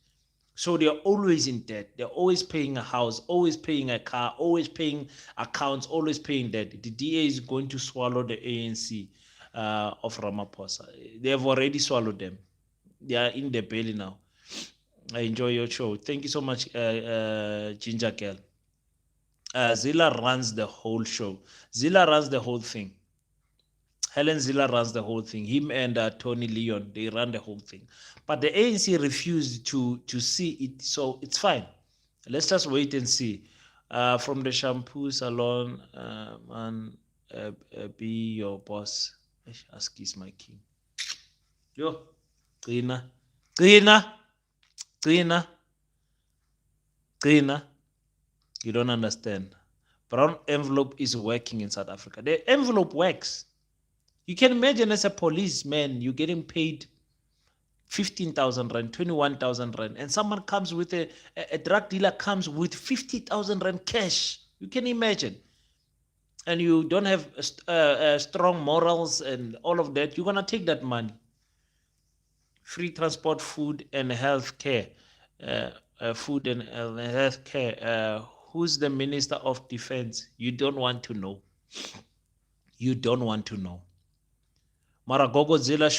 So they're always in debt. They're always paying a house, always paying a car, always paying accounts, always paying debt. The DA is going to swallow the ANC of Ramaphosa. They have already swallowed them. They are in the belly now. I enjoy your show. Thank you so much, Ginger Girl. Zilla runs the whole show. Zilla runs the whole thing. Helen Zilla runs the whole thing. Him and Tony Leon, they run the whole thing. But the ANC refused to see it, so it's fine. Let's just wait and see. From the shampoo salon, man, be your boss. Ask is my king. Yo, Trina, Trina, Trina, Trina. You don't understand. Brown envelope is working in South Africa. The envelope works. You can imagine as a policeman, you're getting paid 15,000 rand, 21,000 rand, and someone comes with a drug dealer comes with 50,000 rand cash. You can imagine. And you don't have strong morals and all of that. You're going to take that money. Free transport, food, and health care. Food and health care. Who's the Minister of Defense? You don't want to know. You don't want to know. Mara Gogozilla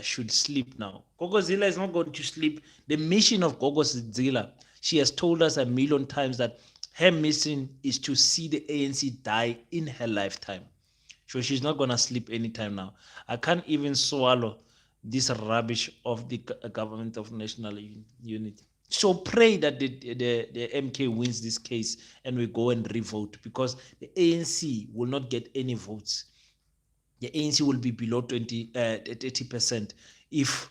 should sleep now. Gogozilla is not going to sleep. The mission of Gogozilla, she has told us a million times that her mission is to see the ANC die in her lifetime. So she's not gonna sleep anytime now. I can't even swallow this rubbish of the government of national unity. So pray that the MK wins this case and we go and revote, because the ANC will not get any votes. The ANC will be below 30% if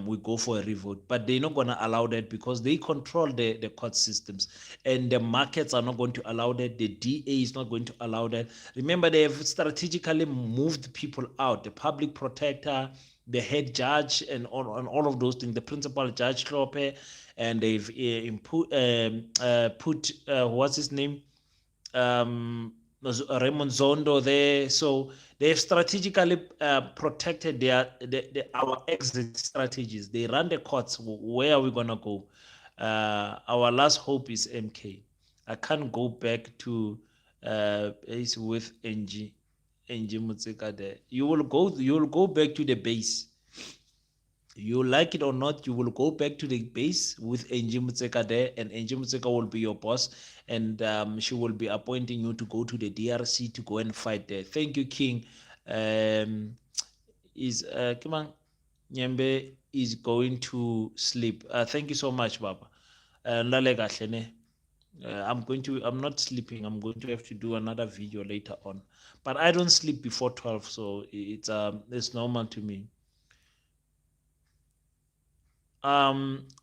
we go for a revote. But they're not going to allow that because they control the court systems, and the markets are not going to allow that. The DA is not going to allow that. Remember, they have strategically moved people out, the public protector, the head judge, and all of those things, the principal judge, Klope, and they've put, what's his name? Raymond Zondo there. So they've strategically protected our exit strategies. They run the courts. Where are we going to go? Our last hope is MK. I can't go back to base with NG Mutsika there. You will go back to the base. You like it or not, you will go back to the base with Angie Mutseka there, and Angie Mutseka will be your boss, and she will be appointing you to go to the DRC to go and fight there. Thank you, King. Come on, Nyembe is going to sleep. Thank you so much, Baba. I'm not sleeping. I'm going to have to do another video later on, but I don't sleep before 12, so it's normal to me.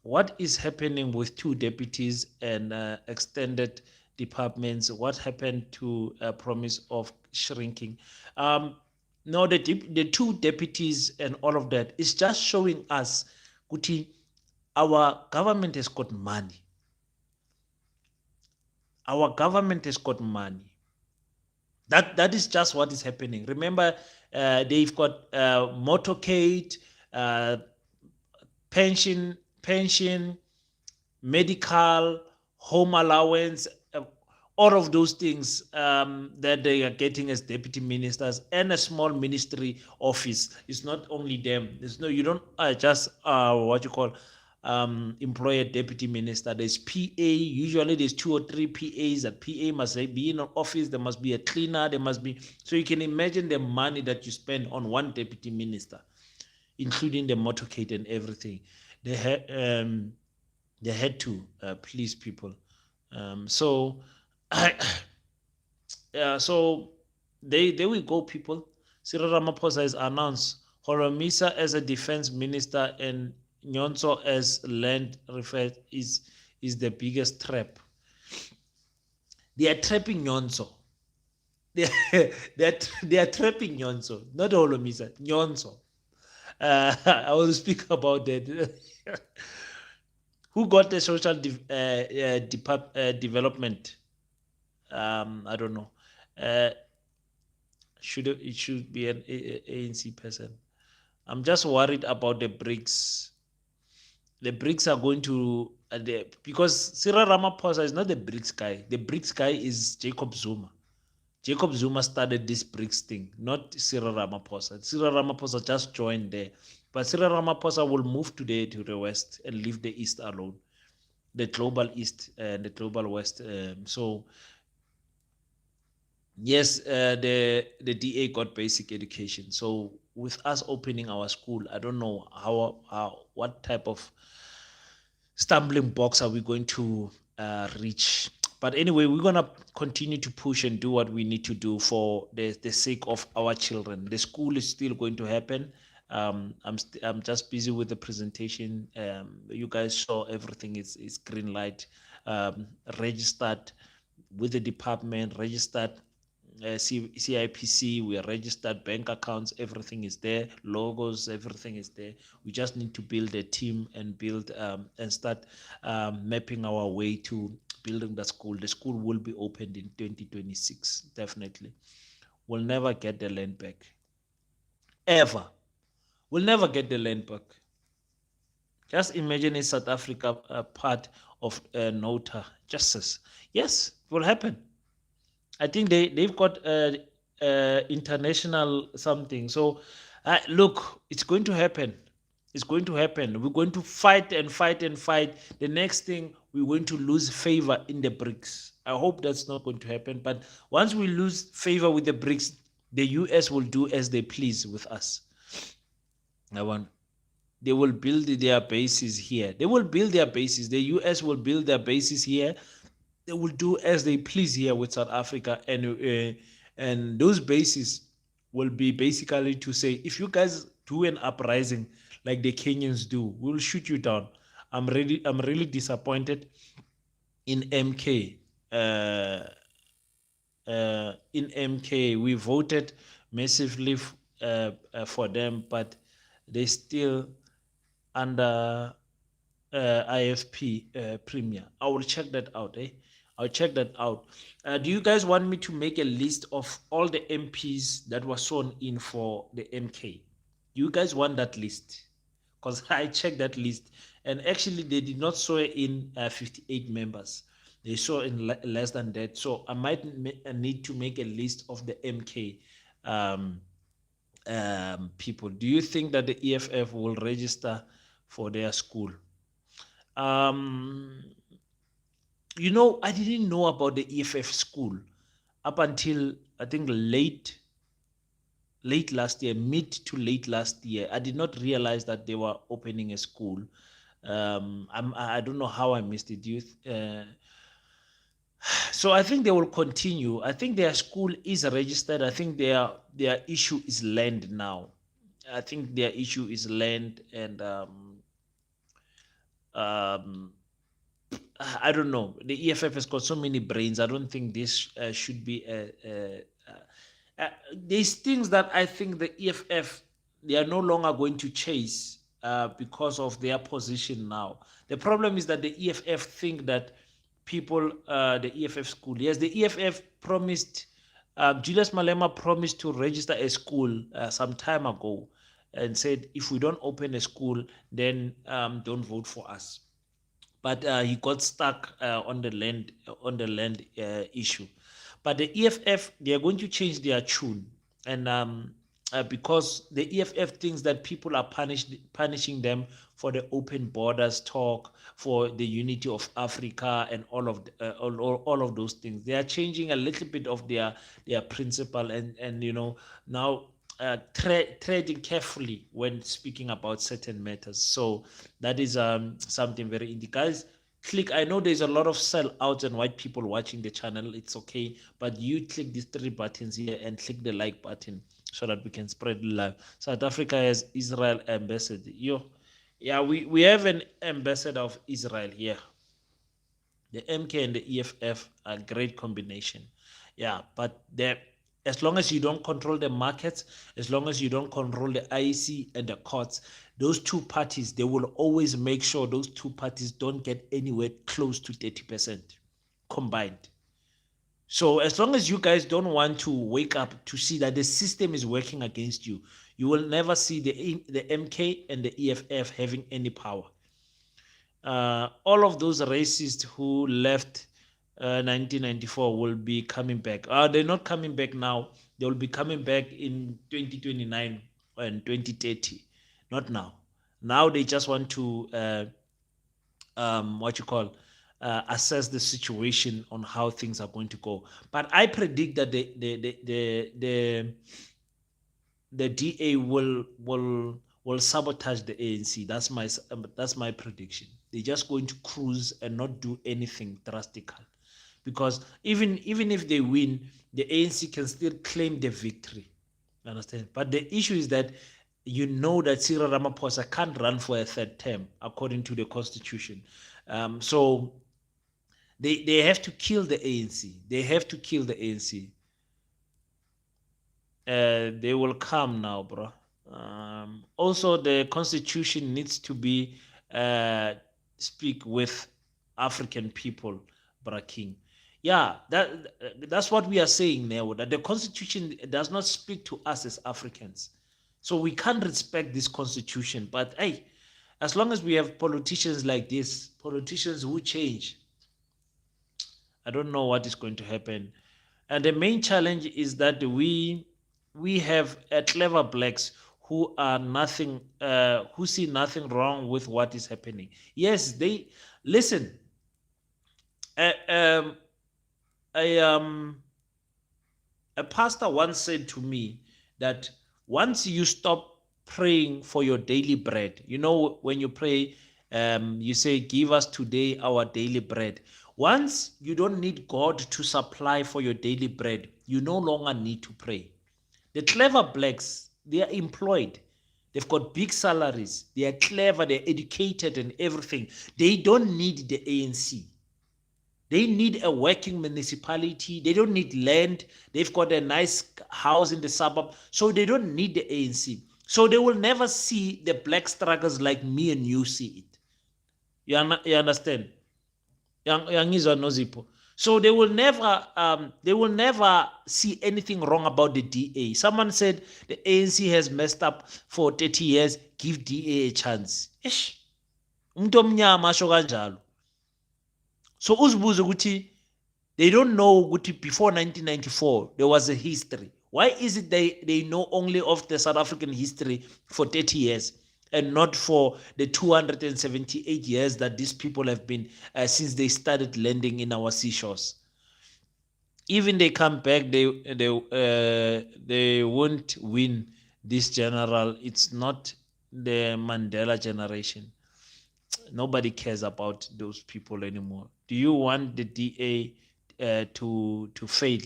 What is happening with two deputies and extended departments? What happened to a promise of shrinking? No, the two deputies and all of that is just showing us, Kuti, our government has got money. Our government has got money. That is just what is happening. Remember, they've got motorcade, pension, medical, home allowance, all of those things that they are getting as deputy ministers, and a small ministry office. It's not only them. You don't just what you call employ a deputy minister. There's PA. Usually there's 2 or 3 PAs. That PA must be in an office. There must be a cleaner. There must be. So you can imagine the money that you spend on one deputy minister, including the motorcade and everything. They had to please people. So there we go, people. Cyril Ramaphosa has announced Holomisa as a defense minister and Nyonso as land referred is the biggest trap. They are trapping Nyonso. They are trapping Nyonso, not Holomisa, Nyonso. I will speak about that. Who got the social development? I don't know. It should be an ANC person. I'm just worried about the BRICS. The BRICS are going to because Cyril Ramaphosa is not the BRICS guy. The BRICS guy is Jacob Zuma. Jacob Zuma started this BRICS thing, not Cyril Ramaphosa. Cyril Ramaphosa just joined there. But Cyril Ramaphosa will move to the West and leave the East alone, the global East and the global West. So, yes, the DA got basic education. So, with us opening our school, I don't know what type of stumbling blocks are we going to reach. But anyway, we're going to continue to push and do what we need to do for the sake of our children. The school is still going to happen. I'm just busy with the presentation. You guys saw everything is green light. Registered with the department, registered CIPC, we are registered, bank accounts, everything is there, logos, everything is there. We just need to build a team and build and start mapping our way to building the school. The school will be opened in 2026, definitely. We'll never get the land back. Ever. We'll never get the land back. Just imagine in South Africa part of Nota justice. Yes, it will happen. I think they've got international something. So Look, it's going to happen. It's going to happen. We're going to fight and fight and fight. The next thing, we're going to lose favor in the BRICS. I hope that's not going to happen. But once we lose favor with the BRICS, the US will do as they please with us. I want they will build their bases here. They will build their bases. The US will build their bases here. They will do as they please here with South Africa, and those bases will be basically to say, if you guys do an uprising like the Kenyans do, we'll shoot you down. I'm really disappointed in MK. In MK, we voted massively for them, but they still under IFP Premier. I will check that out. I'll check that out. Do you guys want me to make a list of all the MPs that were sworn in for the MK? Do you guys want that list? Because I checked that list, and actually they did not swear in 58 members. They saw in less than that. So I might need to make a list of the MK people. Do you think that the EFF will register for their school? Um, I didn't know about the EFF school up until I think late last year, mid to late last year. I did not realize that they were opening a school. I don't know how I missed it. So I think they will continue. I think their school is registered. I think their issue is land now. I think their issue is land, and um, I don't know. The EFF has got so many brains. I don't think this should be there's things that I think the EFF, they are no longer going to chase because of their position now. The problem is that the EFF think that people, the EFF school, yes, the EFF promised, Julius Malema promised to register a school some time ago and said, if we don't open a school, then don't vote for us. But he got stuck on the land issue. But the EFF, they are going to change their tune, and because the EFF thinks that people are punishing them for the open borders talk, for the unity of Africa, and all of those things. They are changing a little bit of their principle, and now treading carefully when speaking about certain matters. So that is something very indie. Guys, click. I know there's a lot of sellouts and white people watching the channel. It's okay, but you click these three buttons here and click the like button so that we can spread the love. South Africa has Israel ambassador. Yeah, we have an ambassador of Israel here. The MK and the EFF are a great combination. Yeah, but as long as you don't control the markets, as long as you don't control the IEC and the courts, those two parties, they will always make sure those two parties don't get anywhere close to 30% combined. So as long as you guys don't want to wake up to see that the system is working against you, you will never see the MK and the EFF having any power. All of those racists who left 1994 will be coming back. They're not coming back now. They will be coming back in 2029 and 2030. Not now. Now they just want to assess the situation on how things are going to go. But I predict that the DA will sabotage the ANC. That's my prediction. They're just going to cruise and not do anything drastic, because even if they win, the ANC can still claim the victory. You understand? But the issue is that that Cyril Ramaphosa can't run for a third term according to the constitution. So they have to kill the ANC. They have to kill the ANC. They will come now, bro. Also, the constitution needs to be speak with African people, bro, King. Yeah, that's what we are saying now. That the constitution does not speak to us as Africans, so we can't respect this constitution. But hey, as long as we have politicians like this, politicians who change, I don't know what is going to happen. And the main challenge is that we have clever blacks who are nothing, who see nothing wrong with what is happening. Yes, they listen. Uh, um, a a pastor once said to me that once you stop praying for your daily bread, you know, when you pray, you say, "Give us today our daily bread." Once you don't need God to supply for your daily bread, you no longer need to pray. The clever blacks, they are employed. They've got big salaries. They are clever. They're educated and everything. They don't need the ANC. They need a working municipality. They don't need land. They've got a nice house in the suburb. So they don't need the ANC. So they will never see the black struggles like me and you see it. You understand? Yangizwa nozipho. So they will never see anything wrong about the DA. Someone said the ANC has messed up for 30 years. Give DA a chance. Ish. Umuntu omnyama asho kanjalo. So uzibuze ukuthi they don't know ukuthi before 1994 there was a history. Why is it they know only of the South African history for 30 years and not for the 278 years that these people have been since they started landing in our seashores? Even they come back, they won't win this general. It's not the Mandela generation. Nobody cares about those people anymore. Do you want the DA to fail?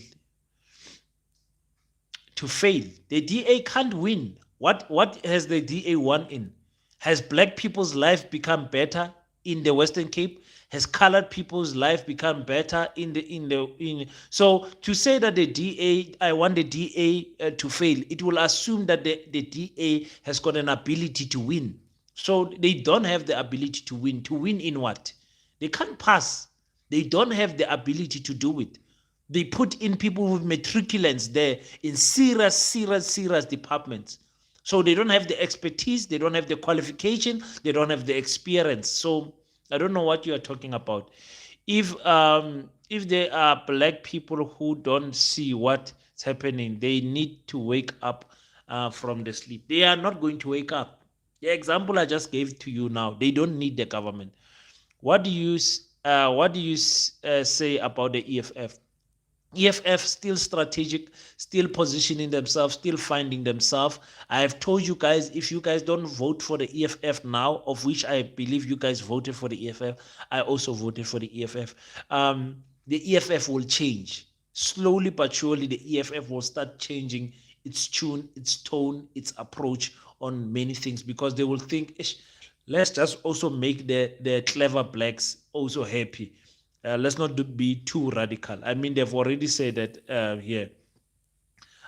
To fail, the DA can't win. What has the DA won in? Has black people's life become better in the Western Cape? Has colored people's life become better in so to say that the DA, I want the DA to fail, it will assume that the DA has got an ability to win. So they don't have the ability to win. To win in what? They can't pass. They don't have the ability to do it. They put in people with matriculants there in serious departments. So they don't have the expertise, they don't have the qualification, they don't have the experience. So I don't know what you are talking about. If there are black people who don't see what's happening, they need to wake up from the sleep. They are not going to wake up. The example I just gave to you now, they don't need the government. What do you say about the EFF? EFF still strategic, still positioning themselves, still finding themselves. I have told you guys, if you guys don't vote for the EFF now, of which I believe you guys voted for the EFF, I also voted for the EFF. The EFF will change slowly but surely. The EFF will start changing its tune, its tone, its approach on many things because they will think, let's just also make the clever blacks also happy. Let's not be too radical. I mean, they've already said that here.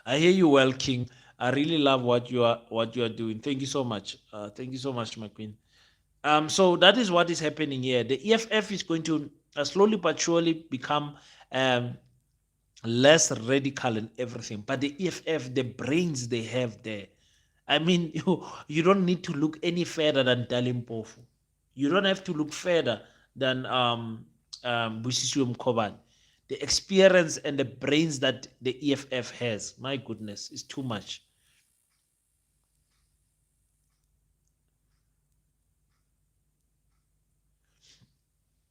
I hear you well, King. I really love what you are doing. Thank you so much. Thank you so much, my queen. So that is what is happening here. The EFF is going to slowly but surely become less radical in everything. But the EFF, the brains they have there, I mean, you don't need to look any further than Dalimpofu. You don't have to look further than Busisiwe Mkhobane. The experience and the brains that the EFF has, my goodness, is too much.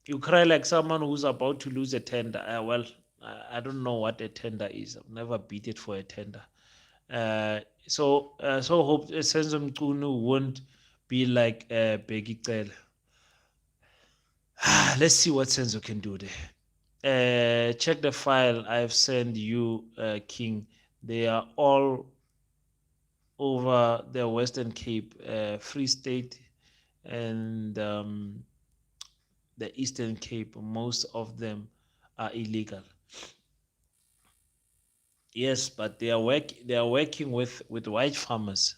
You cry like someone who's about to lose a tender. Well, I don't know what a tender is. I've never beat it for a tender. So hope Senzo Mchunu won't be like Begi Cele. Let's see what Senzo can do there. Check the file I've sent you, King. They are all over the Western Cape, Free State, and the Eastern Cape. Most of them are illegal. Yes, but they are working with white farmers.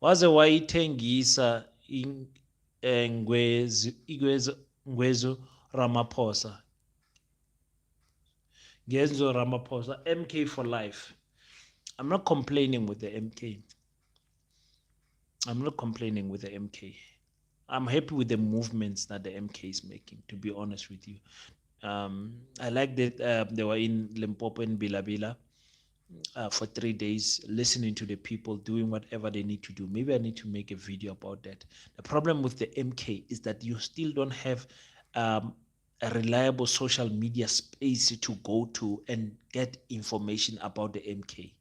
Waze wayithengisa Ngwezo Ramaphosa. Ngenzo Ramaphosa, MK for life. I'm not complaining with the MK. I'm not complaining with the MK. I'm happy with the movements that the MK is making, to be honest with you. I like that they were in Limpopo and Bilabila. for 3 days, listening to the people, doing whatever they need to do. Maybe I need to make a video about that. The problem with the MK is that you still don't have a reliable social media space to go to and get information about the MK.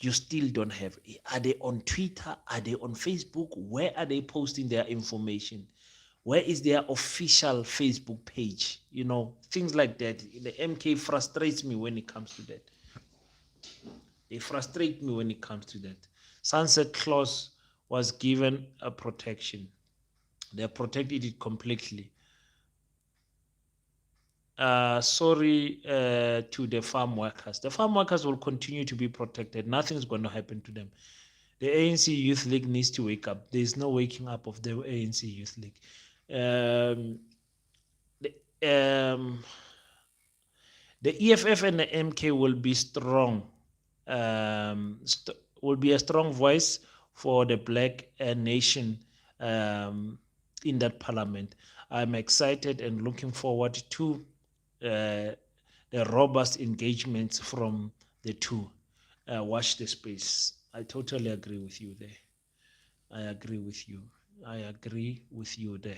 You still don't have. Are they on Twitter? Are they on Facebook? Where are they posting their information? Where is their official Facebook page? You know, things like that. The MK frustrates me when it comes to that. They frustrate me when it comes to that. Sunset Clause was given a protection. They protected it completely. Sorry to the farm workers. The farm workers will continue to be protected. Nothing's going to happen to them. The ANC Youth League needs to wake up. There's no waking up of the ANC Youth League. Um, the EFF and the MK will be strong. Will be a strong voice for the black nation in that parliament. I'm excited and looking forward to the robust engagements from the two. Watch the space. I totally agree with you there. I agree with you. I agree with you there.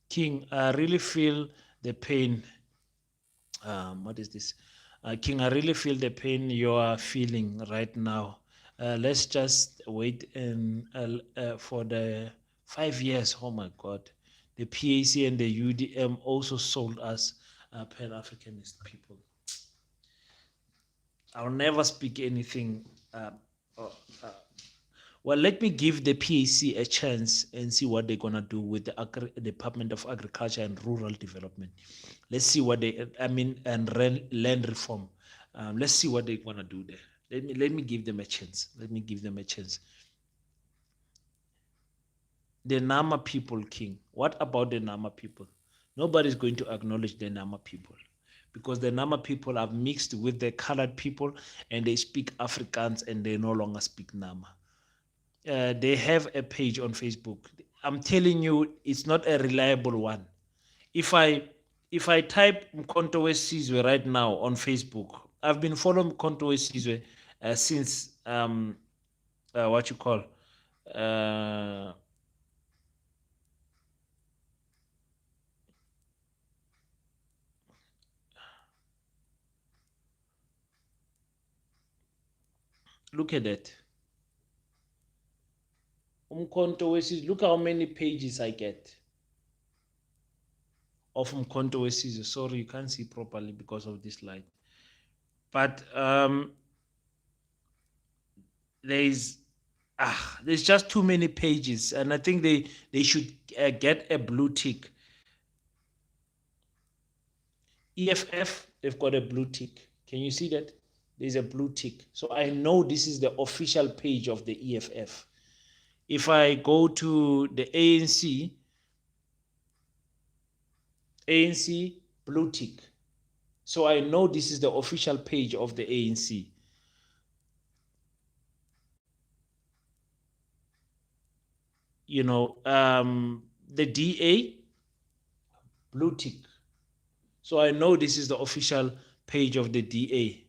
King, I really feel the pain. What is this? King, I really feel the pain you are feeling right now. Let's just wait and for the 5 years. Oh my God. The PAC and the UDM also sold us Pan Africanist people. I'll never speak anything. Uh, uh, well, let me give the PAC a chance and see what they're gonna do with the Department of Agriculture and Rural Development. Let's see what and land reform. Let's see what they're gonna do there. Let me give them a chance. Let me give them a chance. The Nama people, King. What about the Nama people? Nobody's going to acknowledge the Nama people because the Nama people are mixed with the colored people and they speak Afrikaans and they no longer speak Nama. They have a page on Facebook. I'm telling you, it's not a reliable one. If I type Mkhonto Wesizwe right now on Facebook, I've been following Mkhonto Wesizwe since what you call look at that. Mkhonto Wesizwe, look how many pages I get of Mkhonto Wesizwe. Sorry, you can't see properly because of this light. But there's just too many pages, and I think they should get a blue tick. EFF, they've got a blue tick. Can you see that? There's a blue tick. So I know this is the official page of the EFF. If I go to the ANC, blue tick. So I know this is the official page of the ANC. You know, the DA, blue tick. So I know this is the official page of the DA.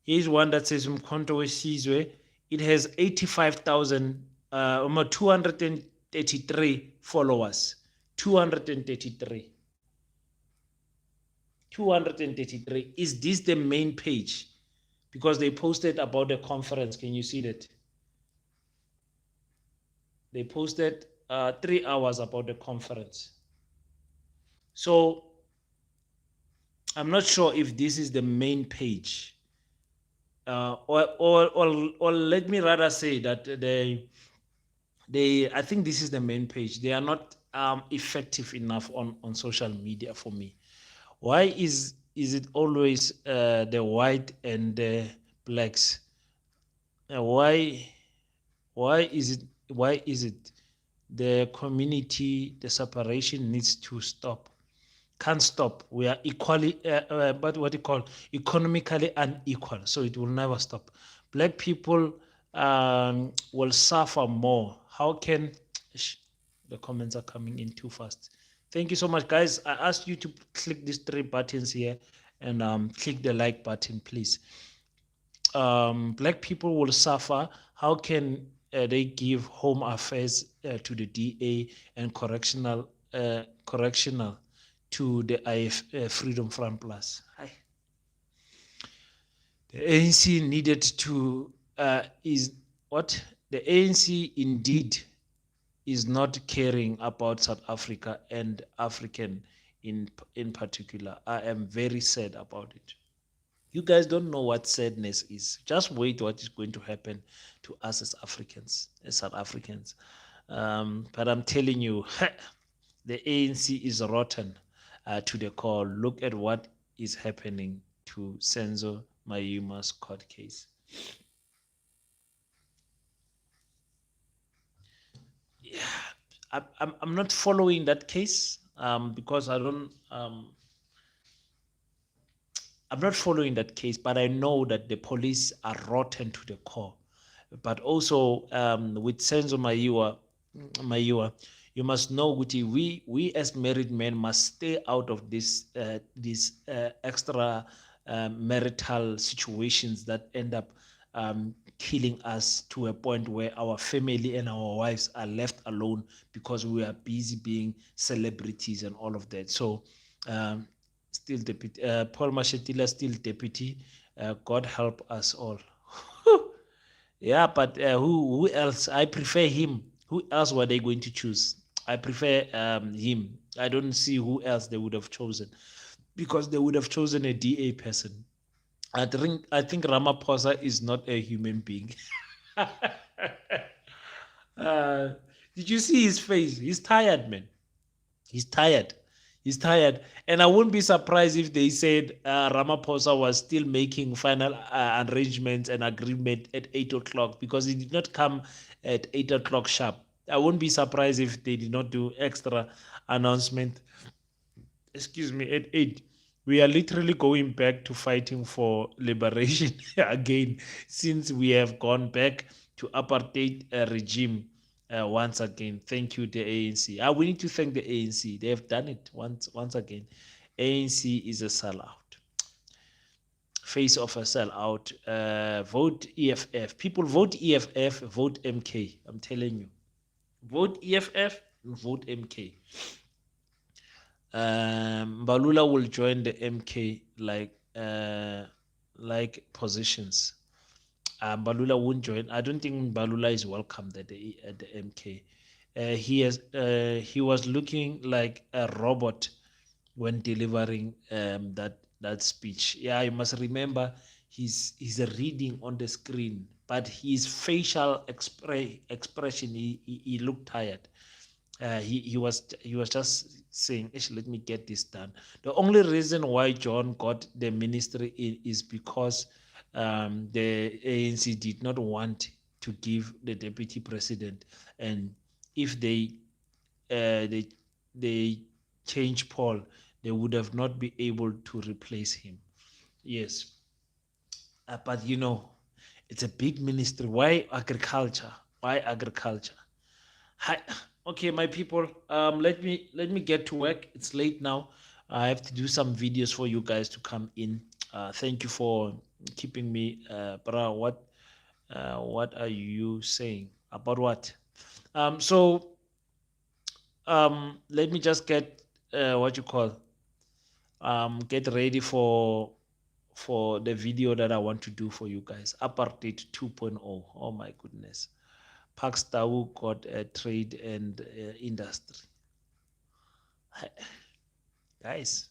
Here's one that says Mkhonto Wesizwe. It has 85,000, 233 followers. 233. 233. Is this the main page? Because they posted about the conference. Can you see that? They posted 3 hours about the conference. So I'm not sure if this is the main page. Or let me rather say that I think this is the main page. They are not effective enough on social media for me. Why is it always the white and the blacks? Why is it the community, the separation needs to stop? Can't stop. We are equally, but what you call economically unequal, so it will never stop. Black people will suffer more. How can the comments are coming in too fast? Thank you so much, guys. I asked you to click these 3 buttons here and click the like button, please. black people will suffer. How can they give home affairs to the DA and correctional to the Freedom Front Plus? Hi. The ANC needed to is what the ANC indeed is not caring about South Africa and African in particular. I am very sad about it. You guys don't know what sadness is. Just wait what is going to happen to us as Africans, as South Africans. But I'm telling you, the ANC is rotten to the core. Look at what is happening to Senzo Mayuma's court case. Yeah, I'm not following that case because I don't. I'm not following that case, but I know that the police are rotten to the core. But also with Senzo Maiwa, you must know, Guti, we as married men must stay out of this extra marital situations that end up killing us to a point where our family and our wives are left alone because we are busy being celebrities and all of that. So um, still deputy Paul Mashatila still deputy. God help us all. Yeah, but who else? I prefer him. Who else were they going to choose? I prefer him. I don't see who else they would have chosen because they would have chosen a DA person. I think Ramaphosa is not a human being. uh, did you see his face? He's tired, man. He's tired. He's tired. And I wouldn't be surprised if they said Ramaphosa was still making final arrangements and agreement at 8 o'clock because he did not come at 8 o'clock sharp. I wouldn't be surprised if they did not do extra announcement, excuse me, at 8. We are literally going back to fighting for liberation again since we have gone back to apartheid regime once again. Thank you, the ANC. We need to thank the ANC. They have done it once again. ANC is a sellout. Face of a sellout. Vote EFF. People vote EFF, vote MK. I'm telling you. Vote EFF, vote MK. Balula will join the MK like positions. Balula won't join. I don't think Balula is welcome at the MK. He was looking like a robot when delivering that speech. Yeah, you must remember he's reading on the screen, but his facial expression he looked tired. He was just saying, let me get this done. The only reason why John got the ministry is because the ANC did not want to give the deputy president, and if they they change Paul, they would have not be able to replace him. Yes, but it's a big ministry. Why agriculture? Why agriculture? Hi. Okay, my people. Let me get to work. It's late now. I have to do some videos for you guys to come in. Thank you for keeping me. Bra, what are you saying about what? So let me just get what you call get ready for the video that I want to do for you guys. Apartheid 2.0. Oh my goodness. Pakistau got a trade and industry. Guys,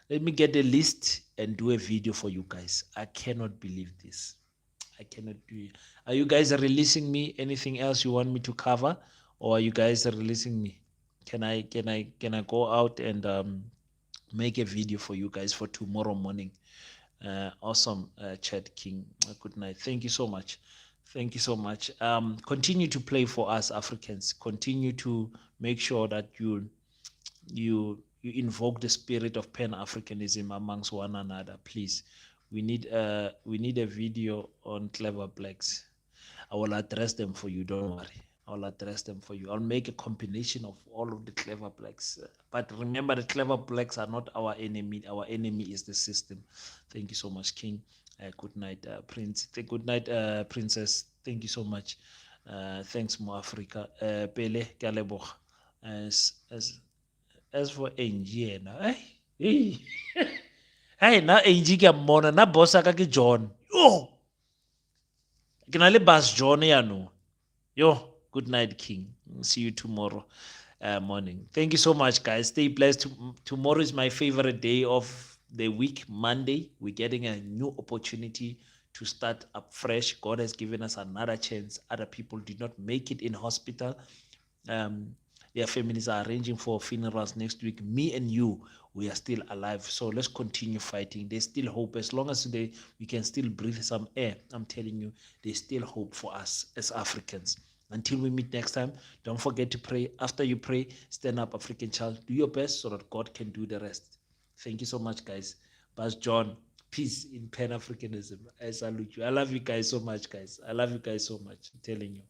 let me get a list and do a video for you guys. I cannot believe this. I cannot do it. Are you guys releasing me? Anything else you want me to cover, or are you guys releasing me? Can I go out and make a video for you guys for tomorrow morning? Awesome, Chad King. Good night. Thank you so much. Thank you so much. Continue to play for us Africans. Continue to make sure that you invoke the spirit of Pan-Africanism amongst one another. Please, we need a video on clever blacks. I will address them for you. Don't worry. I'll address them for you. I'll make a combination of all of the clever blacks. But remember, the clever blacks are not our enemy. Our enemy is the system. Thank you so much, King. Good night, Prince. Good night, Princess. Thank you so much. Thanks, Mo Africa. Pele, ke a leboga. As for Angie, hey, hey, na Angie ke a mmona, na bossa ka ke John. Yo, ke na le Bus John yaanong. Yo, good night, King. See you tomorrow morning. Thank you so much, guys. Stay blessed. Tomorrow is my favorite day of the week, Monday. We're getting a new opportunity to start up fresh. God has given us another chance. Other people did not make it in hospital. Their families are arranging for funerals next week. Me and you, we are still alive. So let's continue fighting. There's still hope. As long as we can still breathe some air, I'm telling you, there's still hope for us as Africans. Until we meet next time, don't forget to pray. After you pray, stand up, African child. Do your best so that God can do the rest. Thank you so much, guys. Bas John, peace in Pan Africanism. I salute you. I love you guys so much, guys. I love you guys so much. I'm telling you.